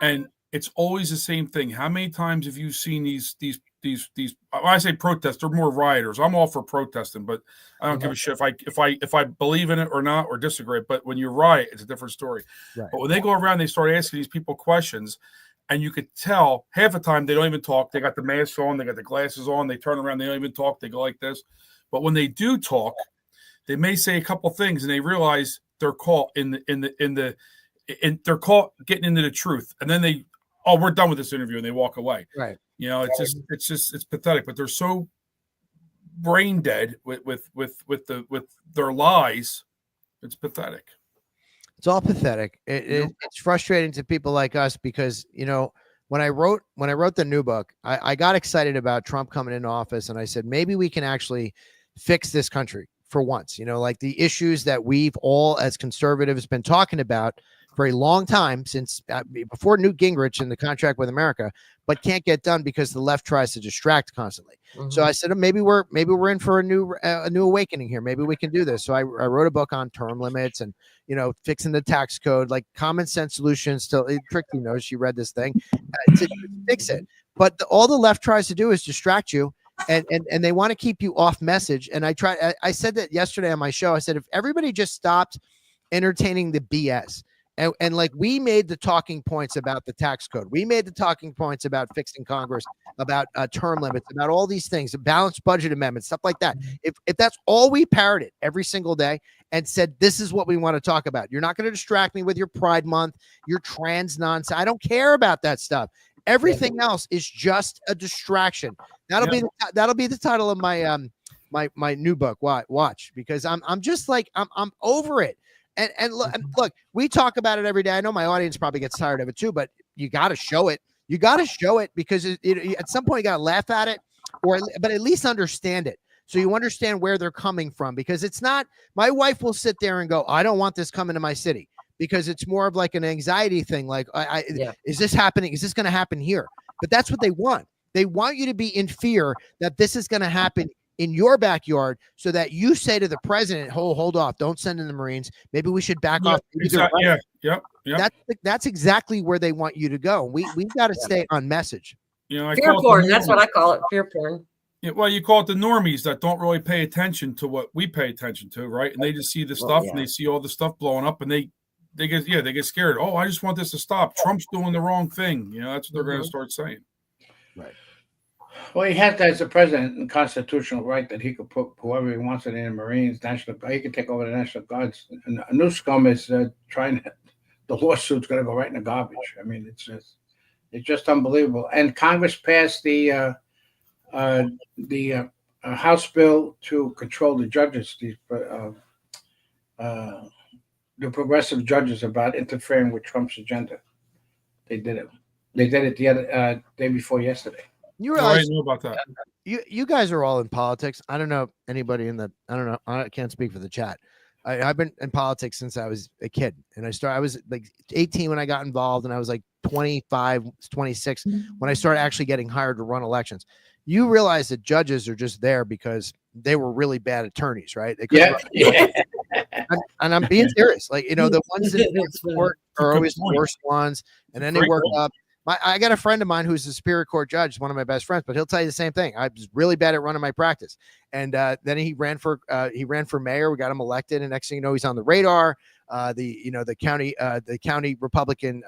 And it's always the same thing. How many times have you seen these when I say protest, they're more rioters. I'm all for protesting, but I don't give a shit if I believe in it or not or disagree. But when you riot, it's a different story. Right. But when they go around, they start asking these people questions. and you could tell half the time they don't even talk. They got the mask on, they got the glasses on, they turn around, they don't even talk. They go like this. But when they do talk, they may say a couple things, and they realize they're caught they're caught getting into the truth, and then we're done with this interview, and they walk away. Right. It's pathetic. But they're so brain dead with their lies. It's pathetic. It's all pathetic. It's frustrating to people like us because, when I wrote the new book, I got excited about Trump coming into office, and I said, maybe we can actually fix this country for once, like the issues that we've all as conservatives been talking about for a long time, since before Newt Gingrich and the contract with America, but can't get done because the left tries to distract constantly. Mm-hmm. So I said, maybe we're in for a new awakening here. Maybe we can do this. So I wrote a book on term limits and, fixing the tax code, like common sense solutions to Trixie knows she read this thing to fix it. But all the left tries to do is distract you. And they want to keep you off message. And I said that yesterday on my show. I said, if everybody just stopped entertaining the BS, and like we made the talking points about the tax code, we made the talking points about fixing Congress, about term limits, about all these things, balanced budget amendments, stuff like that. If that's all we parroted every single day and said, this is what we want to talk about. You're not going to distract me with your Pride Month, your trans nonsense. I don't care about that stuff. Everything else is just a distraction. That'll be the title of my my new book. Watch, because I'm just like I'm over it. And look, we talk about it every day. I know my audience probably gets tired of it too, but you got to show it. You got to show it because at some point you got to laugh at it, but at least understand it. So you understand where they're coming from, because it's not. My wife will sit there and go, I don't want this coming to my city, because it's more of like an anxiety thing. Like, is this happening? Is this going to happen here? But that's what they want. They want you to be in fear that this is going to happen in your backyard, so that you say to the president, hold off, don't send in the Marines. Maybe we should back off. Exactly. Yeah. That's exactly where they want you to go. We've got to stay on message. Fear porn. That's what I call it. Fear porn. Yeah, well, you call it the normies that don't really pay attention to what we pay attention to, right? And they just see the stuff and they see all the stuff blowing up, and they get scared. Oh, I just want this to stop. Trump's doing the wrong thing. That's what they're going to start saying. Right. Well, he has that as a president and constitutional right that he could put whoever he wants in the Marines, he could take over the National Guards. And a new scum is trying to, the lawsuit's going to go right in the garbage. I mean, it's just unbelievable. And Congress passed the House bill to control the judges, the progressive judges, about interfering with Trump's agenda. They did it. They did it the other day before yesterday. You realize, I know about that. You guys are all in politics. I don't know anybody I don't know. I can't speak for the chat. I've been in politics since I was a kid, and I was like 18 when I got involved, and I was like 25, 26 when I started actually getting hired to run elections. You realize that judges are just there because they were really bad attorneys, right? Yeah. And I'm being serious. Like, the ones that work are always the worst ones, and then they work up. I got a friend of mine who's a Superior Court judge, one of my best friends, but he'll tell you the same thing. I was really bad at running my practice. And then he ran for mayor. We got him elected. And next thing you know, he's on the radar. The county Republican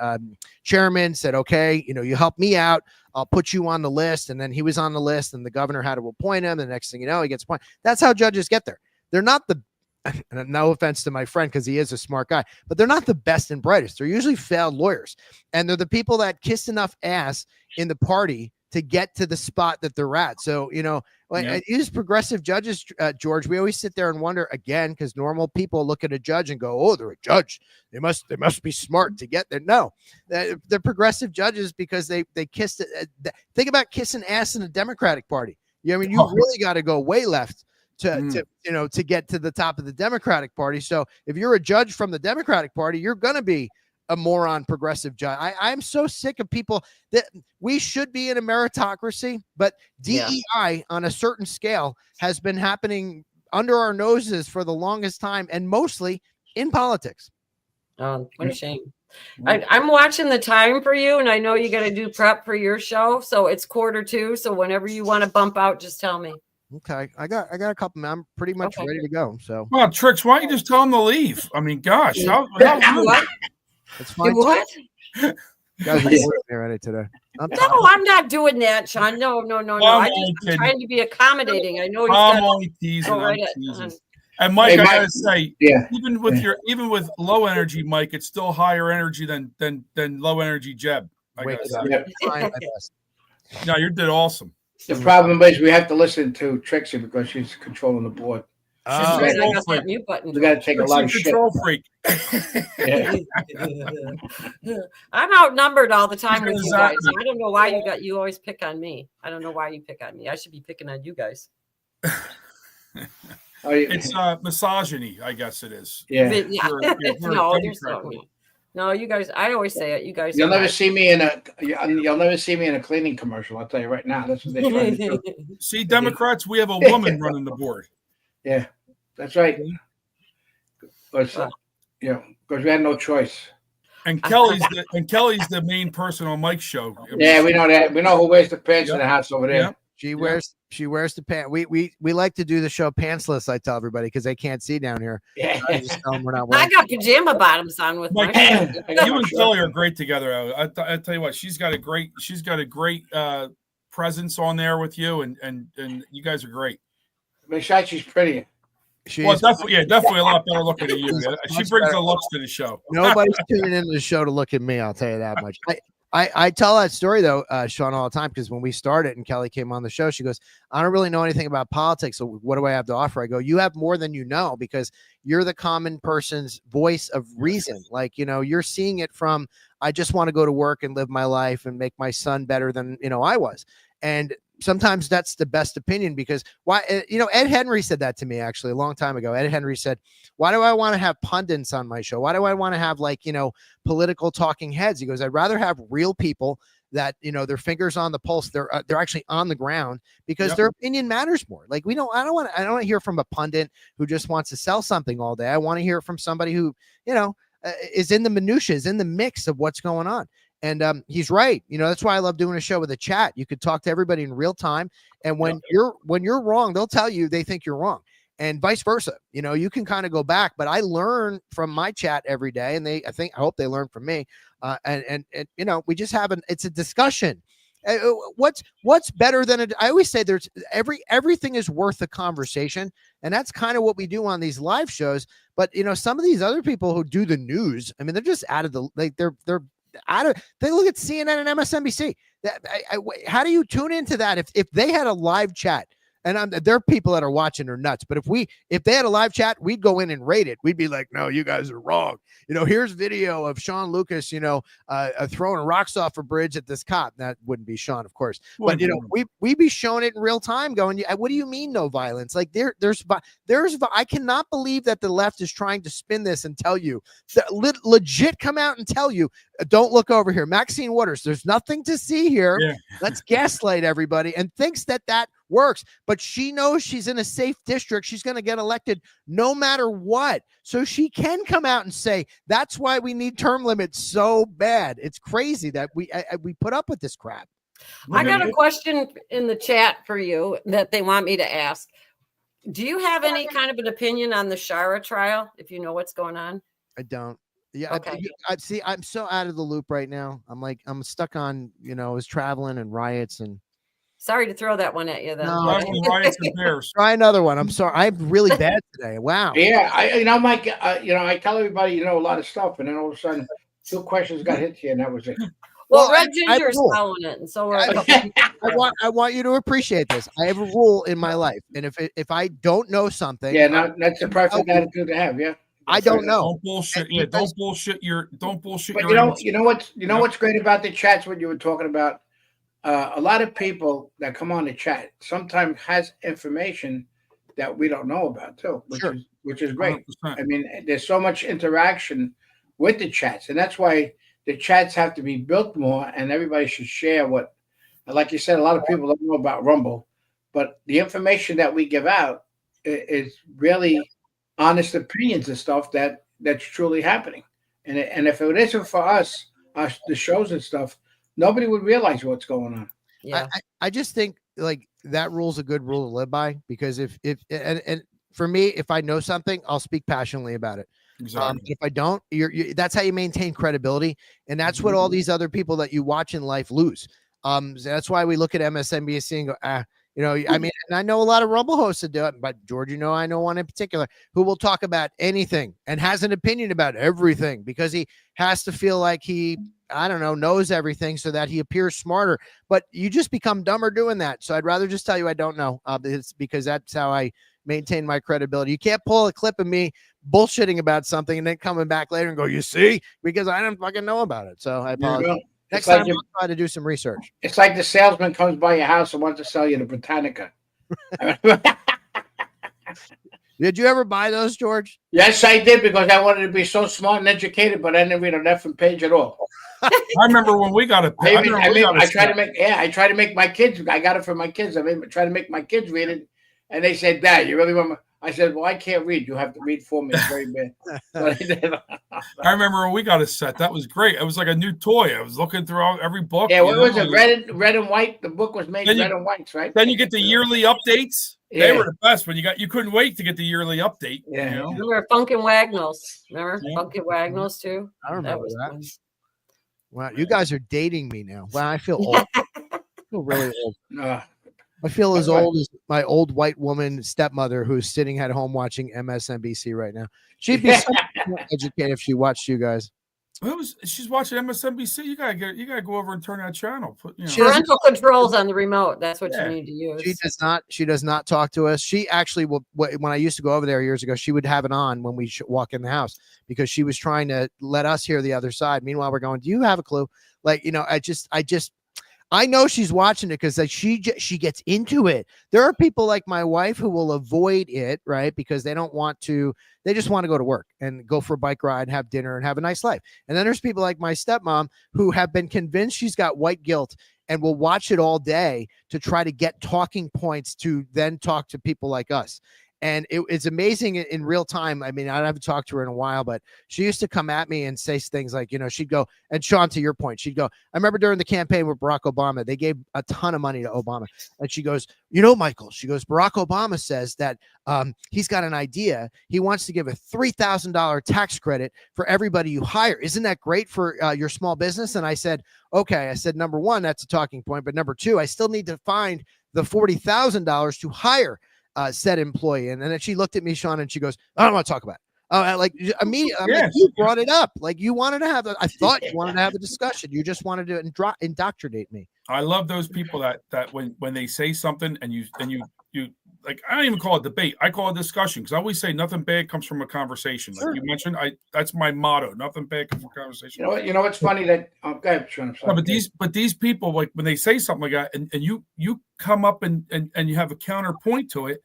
chairman said, okay, you help me out, I'll put you on the list. And then he was on the list, and the governor had to appoint him. And the next thing you know, he gets appointed. That's how judges get there. They're not and no offense to my friend, because he is a smart guy, but they're not the best and brightest. They're usually failed lawyers, and they're the people that kiss enough ass in the party to get to the spot that they're at. So, use progressive judges, George. We always sit there and wonder, again, because normal people look at a judge and go, oh, they're a judge. They must be smart to get there. No, they're progressive judges because they kissed it. Think about kissing ass in the Democratic Party. You really got to go way left to get to the top of the Democratic Party. So if you're a judge from the Democratic Party, you're going to be a moron progressive judge. I'm so sick of people that we should be in a meritocracy, but DEI on a certain scale has been happening under our noses for the longest time, and mostly in politics. Oh, what a shame. I'm watching the time for you, and I know you got to do prep for your show. So it's 1:45. So whenever you want to bump out, just tell me. Okay, I got a couple. Man, I'm pretty much ready to go. So, well, Trix, why don't you just tell them to leave? I mean, gosh, what? It's fine. What? You guys are Yeah. working me already today. I'm No, I'm not doing that, Sean. No. I'm trying to be accommodating. I know he's I'm got only teasing. go right I'm at- teasing. And Mike, Hey, I Mike. gotta say, Yeah. even with low energy, Mike, it's still higher energy than low energy Jeb. I Wake gotta up. say. Yeah. trying my best. No, you did awesome. The problem is we have to listen to Trixie because she's controlling the board. She's Oh, Right, I control got freak. that mute button. We got to take a lot of She's shit. control freak. Yeah. I'm outnumbered all the time with you guys. Exactly. I don't know why you always pick on me. I don't know why you pick on me. I should be picking on you guys. Oh, yeah. It's misogyny, I guess it is. Yeah. But, yeah. You're a No, there's Democrat. no. You guys. I always say it. You guys. You'll are never not. see me in a cleaning commercial. I'll tell you right now. That's what they're trying to do. See, Democrats, we have a woman running the board. Yeah, that's right. Because we had no choice. And Kelly's the main person on Mike's show. Yeah, we know that. We know who wears the pants in the house over there. Yep. She wears the pants. We like to do the show pantsless. I tell everybody because they can't see down here. Yeah. I just tell them we're not I wearing. got pajama bottoms on with Mike, my. you and Kelly are great together. I tell you what, she's got a great presence on there with you, and you guys are great. Besides, she's prettier. She's Definitely a lot better looking than you. She brings the looks to the show. nobody's tuning into the show to look at me. I'll tell you that much. I tell that story though, Sean, all the time because when we started and Kelly came on the show, she goes, "I don't really know anything about politics, so what do I have to offer?" I go, "You have more than you know because you're the common person's voice of reason. Like you're seeing it from I just want to go to work and live my life and make my son better than I was." And sometimes that's the best opinion because why, Ed Henry said that to me actually a long time ago. Ed Henry said, "Why do I want to have pundits on my show? Why do I want to have political talking heads?" He goes, "I'd rather have real people that, their fingers on the pulse. They're actually on the ground because their opinion matters more. Like I don't want to hear from a pundit who just wants to sell something all day. I want to hear from somebody who, is in the minutiae, is in the mix of what's going on." And he's right. That's why I love doing a show with a chat. You could talk to everybody in real time. And when you're wrong, they'll tell you they think you're wrong and vice versa. You can kind of go back, but I learn from my chat every day. And I hope they learn from me. And we just have it's a discussion. What's better than I always say there's everything is worth a conversation. And that's kind of what we do on these live shows. But, some of these other people who do the news, I mean, they're just out of they're out of, they look at CNN and MSNBC. How do you tune into that? If they had a live chat, and there are people that are watching are nuts, but if they had a live chat, we'd go in and rate it. We'd be like, "No, you guys are wrong. Here's video of Sean Lucas, throwing rocks off a bridge at this cop." That wouldn't be Sean, of course, but we'd be showing it in real time, going, "What do you mean no violence?" Like there's I cannot believe that the left is trying to spin this and tell you legit come out and tell you, "Don't look over here." Maxine Waters, there's nothing to see here. Yeah. Let's gaslight everybody and thinks that works, but she knows she's in a safe district. She's going to get elected no matter what. So she can come out and say, "That's why we need term limits so bad." It's crazy that we put up with this crap. I got a question in the chat for you that they want me to ask. Do you have any kind of an opinion on the Shara trial? If you know what's going on? I don't. Yeah. Okay. I see. I'm so out of the loop right now. I'm stuck on, I was traveling and riots and. Sorry to throw that one at you then. No. Riots and bears. Try another one. I'm sorry. I'm really bad today. Wow. Yeah, Mike. I tell everybody a lot of stuff, and then all of a sudden, 2 questions got hit here, and that was it. Well, Red Ginger is following it, and so are I want you to appreciate this. I have a rule in my life, and if I don't know something, that's the perfect attitude to have. Yeah, I don't know. Don't bullshit. Yeah, don't bullshit your. But what's great about the chats? What you were talking about. A lot of people that come on the chat sometimes has information that we don't know about too, which is great. 100%. I mean, there's so much interaction with the chats, and that's why the chats have to be built more, and everybody should share what, like you said, a lot of people don't know about Rumble, but the information that we give out is really honest opinions and stuff that's truly happening. And if it isn't for us, the shows and stuff, nobody would realize what's going on. Yeah, I just think like that rule's a good rule to live by because if and for me, if I know something, I'll speak passionately about it. Exactly. If I don't, that's how you maintain credibility, and that's what all these other people that you watch in life lose. So that's why we look at MSNBC and go, I mean, and I know a lot of Rumble hosts that do it, but George, I know one in particular who will talk about anything and has an opinion about everything because he has to feel like he, I don't know, knows everything so that he appears smarter. But you just become dumber doing that. So I'd rather just tell you I don't know. It's because that's how I maintain my credibility. You can't pull a clip of me bullshitting about something and then coming back later and go, you see, because I don't fucking know about it. So I apologize. Next time, I'll try to do some research. It's like the salesman comes by your house and wants to sell you the Britannica. Did you ever buy those, George? Yes, I did, because I wanted to be so smart and educated, but I didn't read an effing page at all. I remember when we got it. I try to make my kids. I got it for my kids. Try to make my kids read it, and they said, "Dad, you really want?" I said, "Well, I can't read. You have to read for me. It's very bad." I remember when we got a set. That was great. It was like a new toy. I was looking through every book. Yeah, what was it? Red and white. The book was made red and white, right? Then you get the yearly updates. Yeah. They were the best when you couldn't wait to get the yearly update. Yeah. Remember Funkin' Wagnalls? Remember Funkin' Wagnalls too? I remember that. Fun. Wow, you guys are dating me now. Wow, I feel old. I feel really old. I feel as old as my old white woman stepmother who's sitting at home watching MSNBC right now. She'd be so more educated if she watched you guys. She's watching MSNBC. You gotta go over and turn that channel. Parental controls on the remote. That's what you need to use. She does not talk to us. She actually will. When I used to go over there years ago, she would have it on when we walk in the house because she was trying to let us hear the other side. Meanwhile, we're going, "Do you have a clue?" I know she's watching it because she gets into it. There are people like my wife who will avoid it, right? Because they don't want to, they just want to go to work and go for a bike ride, have dinner, and have a nice life. And then there's people like my stepmom who have been convinced she's got white guilt and will watch it all day to try to get talking points to then talk to people like us. And it's amazing in real time. I mean, I haven't talked to her in a while, but she used to come at me and say things like, she'd go, and Sean, to your point, she'd go, I remember during the campaign with Barack Obama, they gave a ton of money to Obama. And she goes, Michael, she goes, Barack Obama says that he's got an idea. He wants to give a $3,000 tax credit for everybody you hire. Isn't that great for your small business? And I said, okay. I said, number one, that's a talking point. But number two, I still need to find the $40,000 to hire said employee. And then she looked at me, Sean, and she goes, I don't want to talk about it. Like you brought it up. Like you wanted to have I thought you wanted to have a discussion. You just wanted to indoctrinate me. I love those people that when they say something and you like, I don't even call it debate. I call it discussion because I always say nothing bad comes from a conversation. Like you mentioned, that's my motto. Nothing bad comes from a conversation. You know what's funny that go ahead, Sean, no, but these people, like when they say something like that, and you come up and you have a counterpoint to it,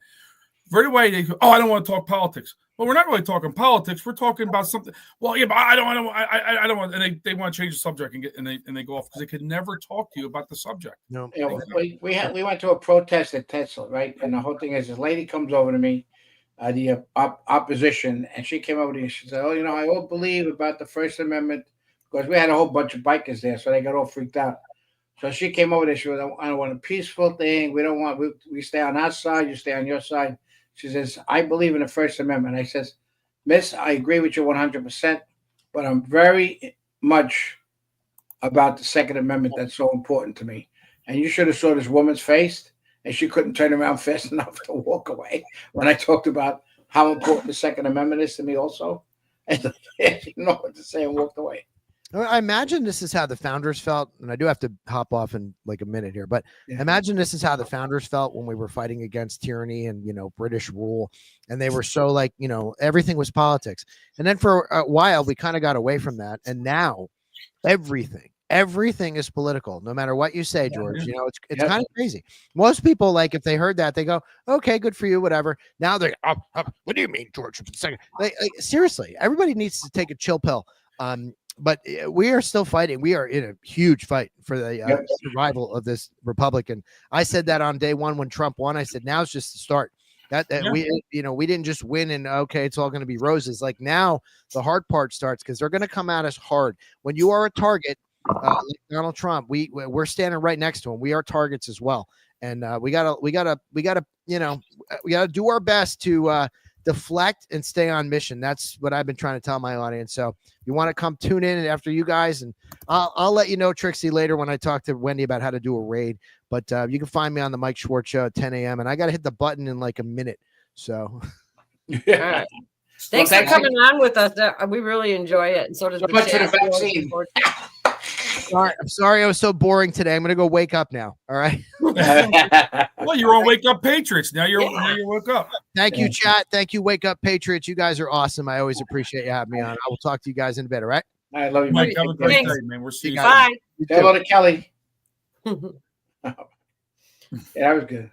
right away they go, oh, I don't want to talk politics. Well, we're not really talking politics. We're talking about something. Well, yeah, but I don't want. And they want to change the subject and they go off because they could never talk to you about the subject. No, we went to a protest at Tesla, right? And the whole thing is, this lady comes over to me, the opposition, and she came over to me. She said, "Oh, I all believe about the First Amendment," because we had a whole bunch of bikers there, so they got all freaked out. So she came over there. She was, "I want a peaceful thing. We don't want. We stay on our side. You stay on your side." She says, I believe in the First Amendment. I says, Miss, I agree with you 100%, but I'm very much about the Second Amendment. That's so important to me. And you should have saw this woman's face, and she couldn't turn around fast enough to walk away when I talked about how important the Second Amendment is to me also. And she didn't know what to say and walked away. I imagine this is how the founders felt, and I do have to hop off in like a minute here, but imagine this is how the founders felt when we were fighting against tyranny and, British rule, and they were so like, everything was politics. And then for a while, we kind of got away from that. And now everything is political, no matter what you say, George. It's kind of crazy. Most people, like, if they heard that, they go, okay, good for you, whatever. Now they're, what do you mean, George? Like, seriously, everybody needs to take a chill pill. But we are still fighting. We are in a huge fight for the survival of this republic. And I said that on day one when Trump won. I said, now's just the start. We didn't just win and okay, it's all going to be roses. Like now, the hard part starts because they're going to come at us hard. When you are a target, like Donald Trump, we're standing right next to him. We are targets as well, and we gotta do our best to deflect and stay on mission. That's what I've been trying to tell my audience. So you want to come tune in after you guys, and I'll let you know, Trixie, later when I talk to Wendy about how to do a raid. But you can find me on the Mike Schwartz Show at 10 a.m. and I got to hit the button in like a minute. So. All right. Thanks for coming on with us. We really enjoy it. And so does so the much for the chat. vaccine. All right, I'm sorry I was so boring today. I'm gonna go wake up now. All right. Well, you're on Wake Up Patriots. Now you're woke up. Thank you, chat. Thank you, Wake Up Patriots. You guys are awesome. I always appreciate you having me on. I will talk to you guys in a bit. All right. I love you, Mike. Mike. Have a great Thanks. day, man. We'll see you. Bye. Say hello to Kelly. Yeah, that was good.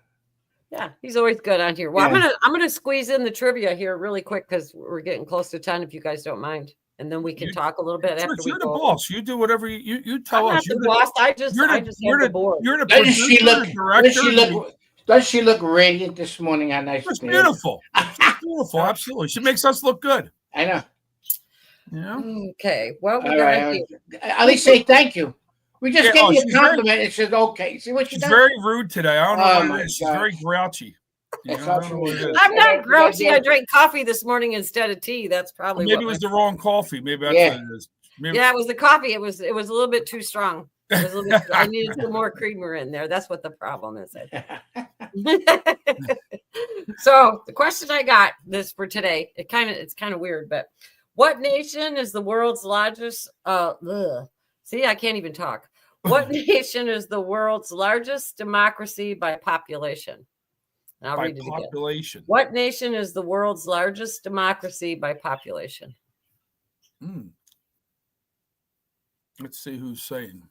Yeah, he's always good on here. Well, Yeah. I'm gonna squeeze in the trivia here really quick because we're getting close to 10. If you guys don't mind, and then we can talk a little bit after we You're the go. boss. You do whatever you tell I'm us. not the boss. I just have the board. You're the Doesn't she producer, look? director. Does she look radiant this morning? How nice It's it is. beautiful. It's beautiful. Absolutely. She makes us look good. I know. Yeah. Okay. Well, we All got right. here. At least say thank you. We just Yeah, gave you a she's compliment. It says okay. See what she She's does? very rude today. I don't know Oh, what my it is. She's God. very grouchy. You know, It's I don't know what it is. I'm not grouchy. I drank coffee this morning instead of tea. That's probably Maybe what it was the wrong coffee. Maybe that's Yeah. what it is. Maybe, Yeah, it was the coffee. It was a little bit too strong. It was a little bit, I needed some more creamer in there. That's what the problem is. So the question I got this for today, it's kind of weird, but what nation is the world's largest? See, I can't even talk. What nation is the world's largest democracy by population? And I'll by read it again. population. What nation is the world's largest democracy by population? Let's see who's saying.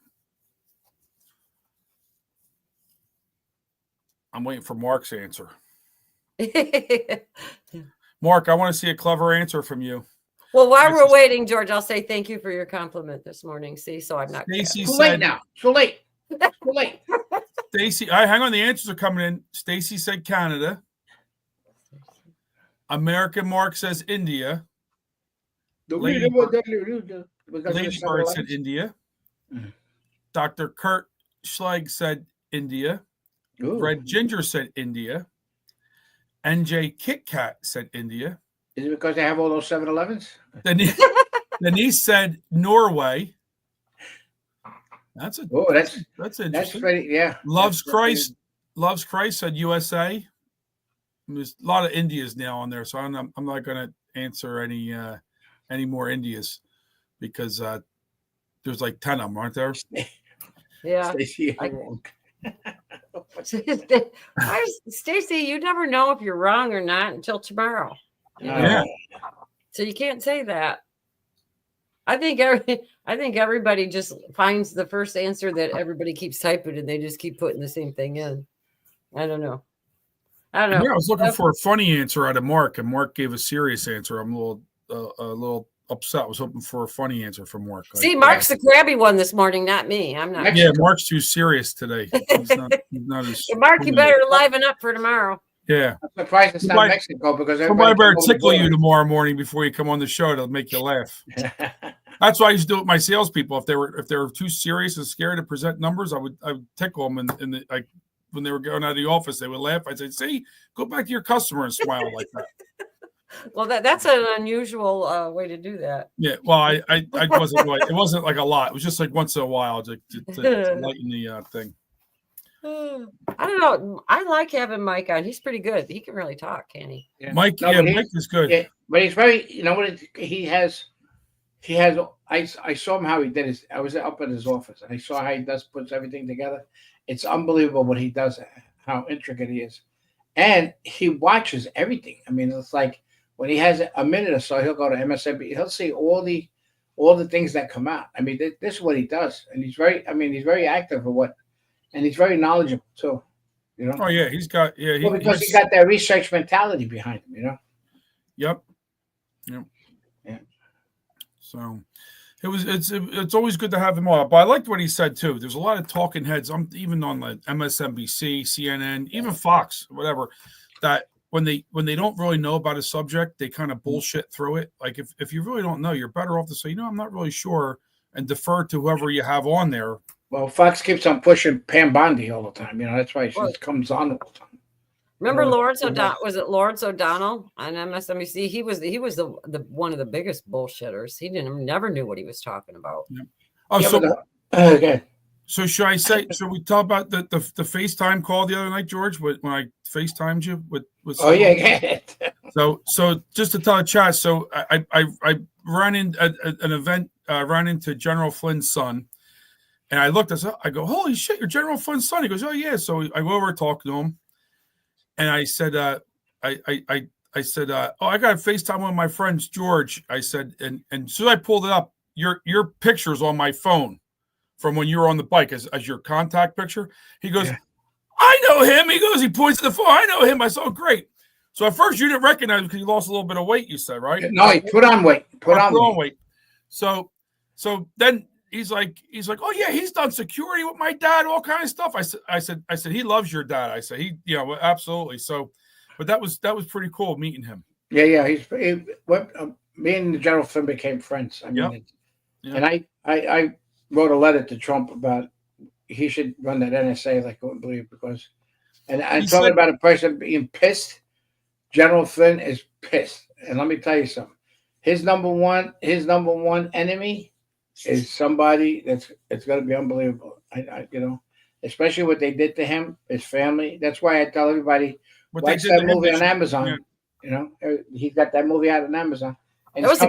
I'm waiting for Mark's answer. Mark, I want to see a clever answer from you. Well, while we're waiting, George, I'll say thank you for your compliment this morning. See, so I'm not. Stacy Too said, late now. Too late. Too late. Stacy, hang on. The answers are coming in. Stacy said Canada. American Mark says India. Lady Bird said India. Dr. Kurt Schlegg said India. Ooh. Red Ginger said India. NJ Kit Kat said India. Is it because they have all those 7-Elevens? Denise said Norway. That's interesting. That's pretty, yeah. Loves Christ said USA. There's a lot of Indias now on there, so I'm not going to answer any more Indias because there's like 10 of them, aren't there? Yeah. Stacy, you never know if you're wrong or not until tomorrow. Yeah. So you can't say that. I think everybody just finds the first answer that everybody keeps typing, and they just keep putting the same thing in. I don't know. Yeah, I was looking for a funny answer out of Mark, and Mark gave a serious answer. I'm a little upset. I was hoping for a funny answer from Mark. See, Mark's the crabby one this morning, not me. I'm not. Yeah, Mark's too serious today. He's not as Mark, you better liven up for tomorrow. Yeah. I'm surprised it's not Mexico because everybody better tickle you tomorrow morning before you come on the show to make you laugh. That's why I used to do it with my salespeople. If they were too serious and scared to present numbers, I would tickle them, and when they were going out of the office, they would laugh. I'd say, "See, go back to your customer and smile like that." Well, that's an unusual way to do that. Yeah. Well, I wasn't like, it wasn't like a lot. It was just like once in a while to lighten the thing. I don't know. I like having Mike on. He's pretty good. He can really talk, can't he? Yeah. Mike is good. Yeah, but he's very. You know what? He has. I saw him how he did his. I was up at his office, and I saw how he puts everything together. It's unbelievable what he does. How intricate he is, and he watches everything. I mean, it's like when he has a minute or so, he'll go to MSNBC. He'll see all the things that come out. I mean, this is what he does, and he's very. I mean, he's very active and he's very knowledgeable too. You know. Oh yeah, he's got because he got that research mentality behind him. You know. Yep. Yeah. So it's always good to have him on. But I liked what he said too. There's a lot of talking heads. I'm even on like MSNBC, CNN, even Fox, whatever, that when they don't really know about a subject, they kind of bullshit through it. Like if you really don't know, you're better off to say, I'm not really sure, and defer to whoever you have on there. Well, Fox keeps on pushing Pam Bondi all the time. You know, that's why she comes on all the time. Remember Lawrence O'Donnell? Was it Lawrence O'Donnell on MSNBC? He was the one of the biggest bullshitters. He never knew what he was talking about. Yeah. Oh, Yeah, so okay. So should I say? Should we talk about the FaceTime call the other night, George? When I FaceTimed you with Oh yeah. So just to tell the chat, so I ran in at an event, ran into General Flynn's son, and I looked. I go, holy shit, you're General Flynn's son. He goes, oh yeah. So I go over talking to him, and I said, I said, oh, I got a FaceTime with my friends, George. I said, and as soon as I pulled it up, your picture's on my phone from when you were on the bike as your contact picture. He goes, yeah. I know him. He goes, he points to the phone. I know him. I said, oh, great. So at first you didn't recognize him because you lost a little bit of weight, you said, right? No, he put on weight. Put on weight. So then he's like, oh yeah, he's done security with my dad, all kind of stuff. I said, he loves your dad. I said, absolutely. So, but that was pretty cool meeting him. Yeah. Me and General Flynn became friends. I mean, and I wrote a letter to Trump about he should run that NSA like I wouldn't believe because, and I'm talking about a person being pissed. General Flynn is pissed, and let me tell you something. His number one enemy is somebody it's going to be unbelievable. I especially what they did to him, his family. That's why I tell everybody watch that movie on Amazon. Yeah. He's got that movie out on Amazon. That was a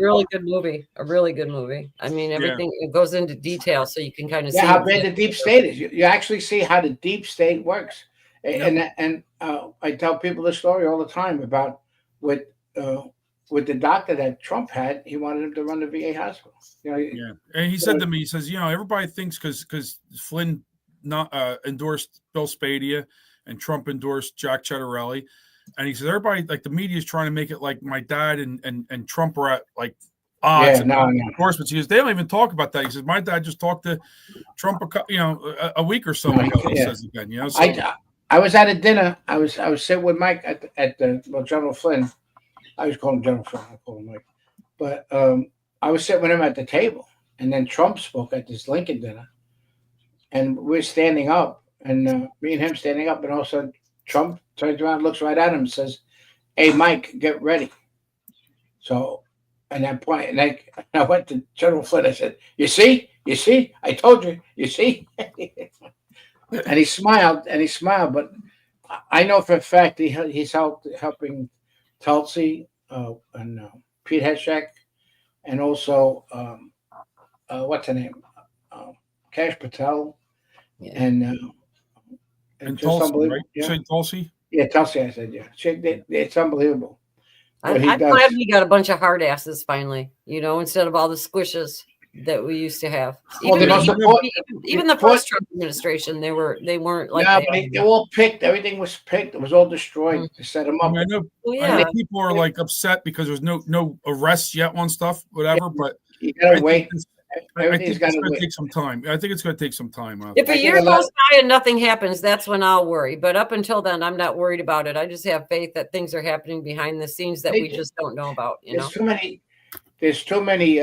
really good movie. A really good movie. I mean, everything it goes into detail, so you can kind of see how bad the deep state is. You actually see how the deep state works. And I tell people the story all the time about with the doctor that Trump had. He wanted him to run the VA hospital. And he said to me, he says, everybody thinks because Flynn endorsed Bill Spadea and Trump endorsed Jack Ciattarelli. And he says, everybody, like the media is trying to make it like my dad and Trump are at like odds and endorsements. He goes, they don't even talk about that. He says, my dad just talked to Trump, a week or so ago. He says again, So, I was at a dinner. I was sitting with Mike at General Flynn. I was calling him General Flynn. I call him Mike. But I was sitting with him at the table, and then Trump spoke at this Lincoln dinner, and we're standing up, and me and him standing up, and all of a sudden Trump turns around, looks right at him, and says, "Hey, Mike, get ready." So, at that point, and I went to General Flynn. I said, "You see, I told you. You see." And he smiled, but I know for a fact he's helping Tulsi and Pete Hegseth, and also what's her name, Kash Patel, and Tulsi, right? You said Tulsi? Yeah, Tulsi. I said, yeah. It's unbelievable. I'm glad we got a bunch of hard asses finally. Instead of all the squishes that we used to have. Even the first Trump administration, they weren't like that. But they all picked. Everything was picked. It was all destroyed to set them up. I know people are like upset because there's no arrests yet on stuff, whatever. But you gotta wait. I think it's going to take some time. I think it's going to take some time. If a year goes by and nothing happens, that's when I'll worry. But up until then, I'm not worried about it. I just have faith that things are happening behind the scenes that we just don't know about. There's too many.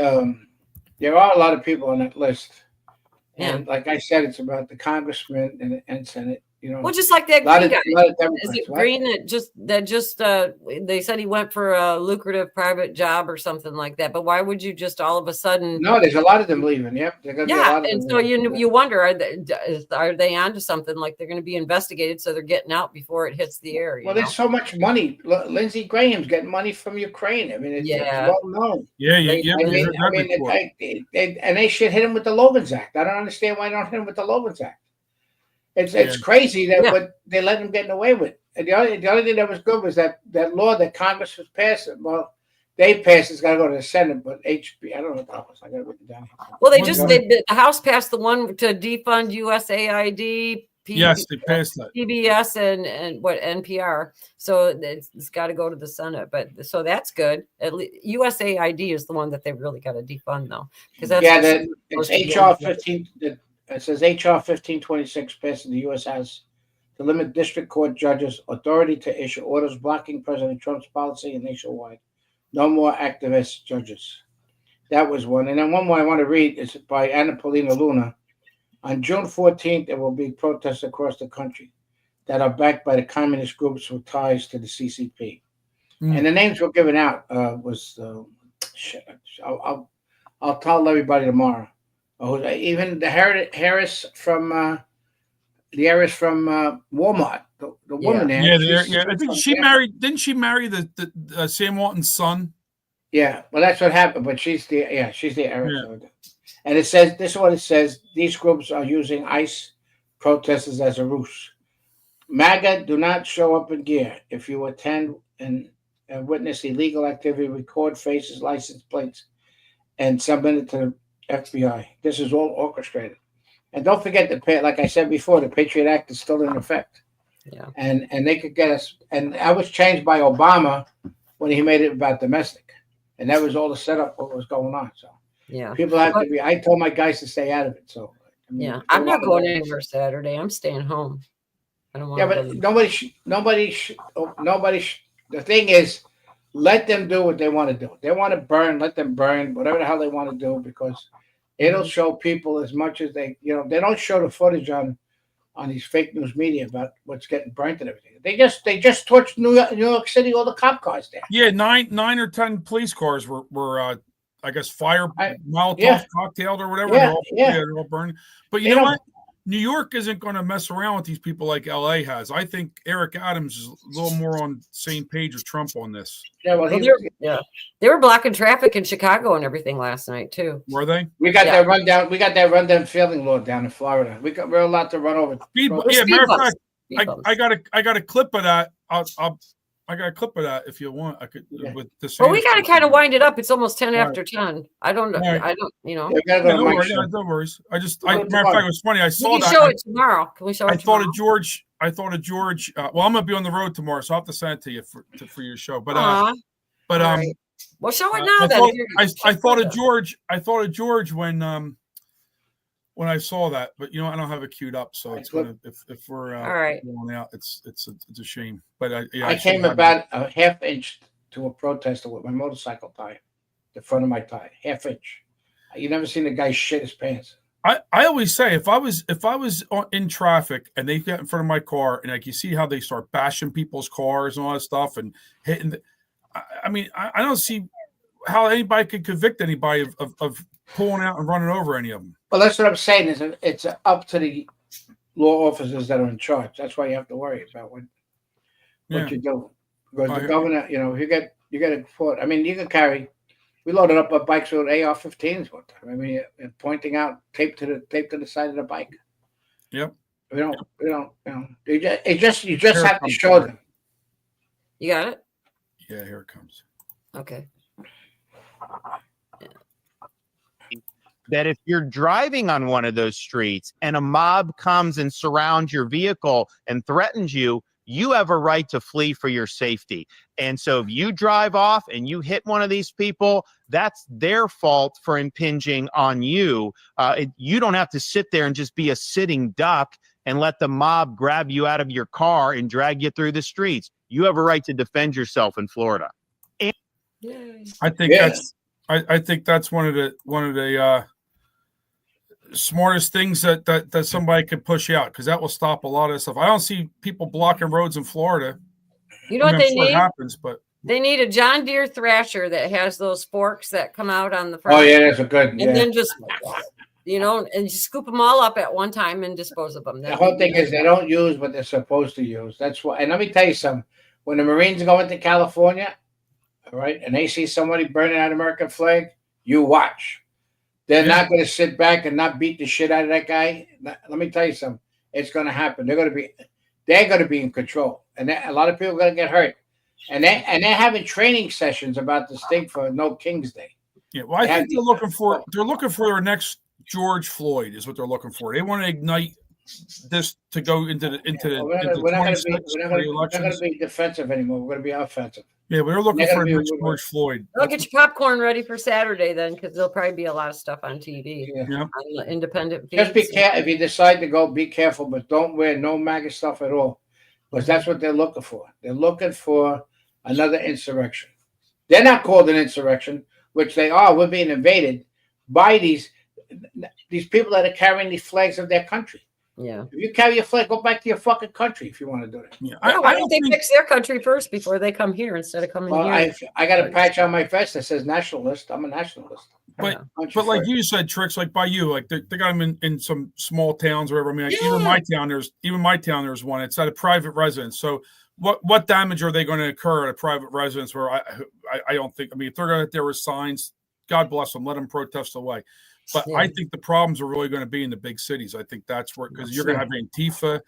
There are a lot of people on that list, and like I said, it's about the congressman and Senate. Well, just like that Green guy. Is it Green that just they said he went for a lucrative private job or something like that? But why would you just all of a sudden? No, there's a lot of them leaving. Yep, be a lot of and them so you wonder are they onto something? Like they're going to be investigated, so they're getting out before it hits the air. Well, there's so much money. Lindsey Graham's getting money from Ukraine. I mean, it's well known. Yeah. And they should hit him with the Logan's Act. I don't understand why they don't hit him with the Logan's Act. It's crazy that what they let him get away with. And the only thing that was good was that law that Congress was passing. Well, they passed. It's got to go to the Senate, but HB, I don't know what that was. I got to write it down. Well, the House passed the one to defund USAID. Yes, they passed that. PBS and what NPR. So it's got to go to the Senate. But so that's good. At least USAID is the one that they really got to defund, though, because that's it's HR 15. It says HR 1526 passed in the U.S. House to limit district court judges' authority to issue orders blocking President Trump's policy and nationwide. No more activist judges. That was one. And then one more I want to read is by Anna Paulina Luna. On June 14th, there will be protests across the country. that are backed by the communist groups with ties to the CCP. Mm. And the names were given out was I'll tell everybody tomorrow. Even the Harris from Walmart, the woman there. Yeah. I think she married. Didn't she marry the Sam Walton's son? Yeah, well, that's what happened. But she's the heiress. Yeah. And it says this is what it says: these groups are using ICE protesters as a ruse. MAGA do not show up in gear. If you attend and witness illegal activity, record faces, license plates, and submit it to the FBI. This is all orchestrated. And don't forget like I said before, the Patriot Act is still in effect. Yeah. And they could get us. And that was changed by Obama when he made it about domestic. And that was all the setup what was going on. So Yeah. people have to be. I told my guys to stay out of it. So I mean, Yeah. I'm not going anywhere Saturday. I'm staying home. I don't want yeah, to. but nobody. The thing is, let them do what they want to do. They want to burn, let them burn, whatever the hell they want to do, because it'll show people as much as they don't show the footage on these fake news media about what's getting burnt and everything. They just torched New York City, all the cop cars there. Yeah, 9 or 10 police cars were I guess Molotov cocktailed or whatever. They're all burned. But you know what? New York isn't going to mess around with these people like LA has. I think Eric Adams is a little more on the same page with Trump on this. Yeah, well, they were blocking traffic in Chicago and everything last night too. Were they? We got that rundown. We got that rundown failing law down in Florida. We're allowed to run over. Matter of fact, I got a clip of that. I got a clip of that if you want. I could with this. Well, we got to kind of wind it up. It's almost 10 after 10. I don't know. Right. I don't. No worries. Matter of fact, it was funny. I saw we can that. show it tomorrow. Can we show it tomorrow? I thought of George. Well, I'm gonna be on the road tomorrow, so I'll have to send it to you for your show. But right. Well, show it now. I thought of George. I thought of George when I saw that, but I don't have it queued up, so it's gonna if we're all right going out, it's a shame. But I came about a half inch to a protester with my motorcycle tire, the front of my tire, half inch. You never seen a guy shit his pants. I always say if I was in traffic and they get in front of my car and like you see how they start bashing people's cars and all that stuff and hitting, I don't see how anybody could convict anybody of pulling out and running over any of them. Well, that's what I'm saying. Is it's up to the law officers that are in charge. That's why you have to worry about what you do. Because the governor, you get a report. I mean, you can carry. We loaded up our bikes with AR-15s one time. I mean, pointing out tape to the side of the bike. Yep. We don't. You just have to show them. You got it? Yeah, here it comes. Okay. That if you're driving on one of those streets and a mob comes and surrounds your vehicle and threatens you, you have a right to flee for your safety. And so if you drive off and you hit one of these people, that's their fault for impinging on you. You don't have to sit there and just be a sitting duck and let the mob grab you out of your car and drag you through the streets. You have a right to defend yourself in Florida. I think that's one of the smartest things that somebody could push out, because that will stop a lot of stuff. I don't see people blocking roads in Florida. You know what they need? It happens, but they need a John Deere thrasher that has those forks that come out on the front. Oh yeah, that's a good. And then just and you scoop them all up at one time and dispose of them. The whole thing is they don't use what they're supposed to use. That's why. And let me tell you something. When the Marines go into California, all right, and they see somebody burning an American flag, you watch. They're not going to sit back and not beat the shit out of that guy. Let me tell you something. It's going to happen. They're going to be in control, and a lot of people are going to get hurt. And they're having training sessions about this thing for No King's Day. Yeah, well, I think they're looking for their next George Floyd is what they're looking for. They want to ignite this to go into the we're not going to be defensive anymore. We're going to be offensive. Yeah, we're looking for the next George Floyd. Well, get your popcorn ready for Saturday then, because there'll probably be a lot of stuff on TV. Yeah. On the independent feeds. Just be careful. If you decide to go, be careful, but don't wear no MAGA stuff at all, because that's what they're looking for. They're looking for another insurrection. They're not called an insurrection, which they are. We're being invaded by these people that are carrying these flags of their country. Yeah. If you carry your flag, go back to your fucking country if you want to do that. Yeah, Why don't they think- fix their country first before they come here instead of coming Well, here? I got a patch on my vest that says nationalist. I'm a nationalist. But Country like first. you said, Tricks, like by you, like they got them in some small towns or whatever. I mean, like, Yeah. even my town, there's one. It's at a private residence. So what damage are they going to occur at a private residence where I don't think, I mean, if they're going to, there were signs, God bless them, let them protest away. But Yeah. I think the problems are really going to be in the big cities. I think that's where, because you're going to have Antifa,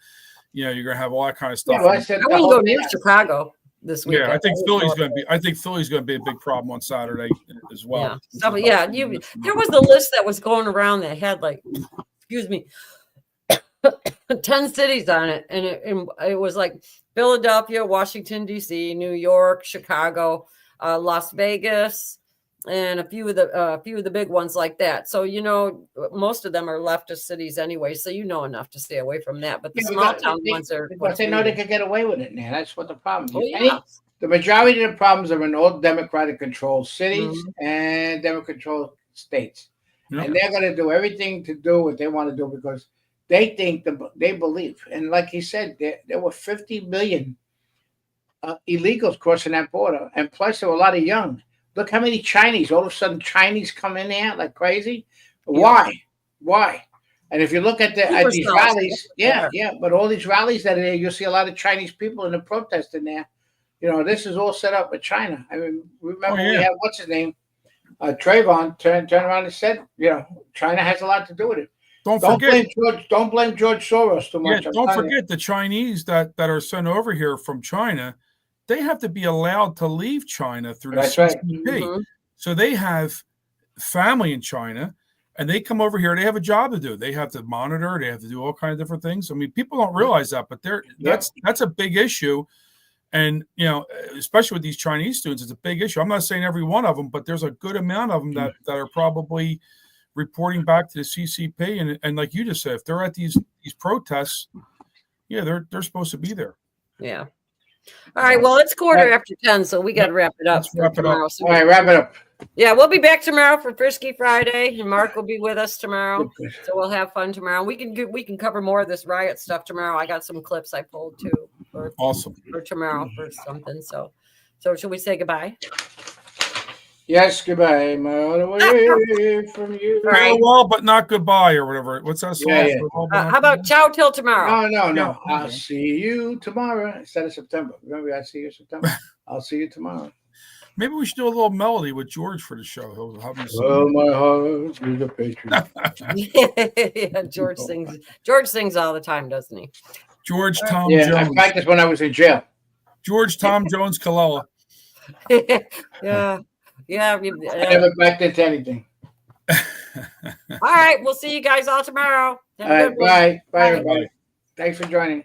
you know, you're going to have all that kind of stuff. Yeah, well, I said I the wouldn't whole go thing- near Chicago this weekend. Yeah, I think Philly's going to be a big problem on Saturday as well. Yeah. So, yeah, there was a list that was going around that had like, excuse me, 10 cities on it, and it was like Philadelphia, Washington D.C., New York, Chicago, Las Vegas, and a few of the big ones like that. So you know, most of them are leftist cities anyway, so you know enough to stay away from that. But the small town ones are because they know they can get away with it now. That's what the problem is. Oh, yeah. The majority of the problems are in all Democratic controlled cities Mm-hmm. and Democratic controlled states. Yeah. And they're going to do everything to do what they want to do because they think they believe. And like he said, there were 50 million illegals crossing that border. And plus, there were a lot of young. Look how many Chinese. All of a sudden, Chinese come in there like crazy. Why? And if you look at these rallies, yeah. But all these rallies that are there, you'll see a lot of Chinese people in the protest in there. You know, this is all set up with China. I mean, remember we had, what's his name? Trayvon turned around and said, you know, China has a lot to do with it. Don't blame George Soros too much. Yeah, don't forget the Chinese that are sent over here from China. They have to be allowed to leave China through the CCP. Mm-hmm. So they have family in China, and they come over here. They have a job to do. They have to monitor. They have to do all kinds of different things. I mean, people don't realize that, but that's a big issue. And, you know, especially with these Chinese students, it's a big issue. I'm not saying every one of them, but there's a good amount of them that are probably reporting back to the CCP. And like you just said, if they're at these protests, yeah, they're supposed to be there. Yeah. All right. Well, it's 10:15, so we got to wrap it up. Tomorrow. So all right, wrap it up. Yeah, we'll be back tomorrow for Frisky Friday, and Mark will be with us tomorrow. So we'll have fun tomorrow. We can cover more of this riot stuff tomorrow. I got some clips I pulled too. Awesome. For tomorrow for something. So should we say goodbye? Yes, goodbye. My all away from you. All right. Farewell, but not goodbye, or whatever. What's that song? Yeah. How about ciao till tomorrow? No. I'll see you tomorrow instead of September. Remember, I see you September. I'll see you tomorrow. Maybe we should do a little melody with George for the show. He'll have me sing. Well, my heart is a patriot. Yeah, George sings all the time, doesn't he? George Tom Yeah, Jones. I practiced when I was in jail. George Tom Jones Kalala. Yeah. I never backed into anything. All right, we'll see you guys all tomorrow. All right, bye, everybody. Thanks for joining.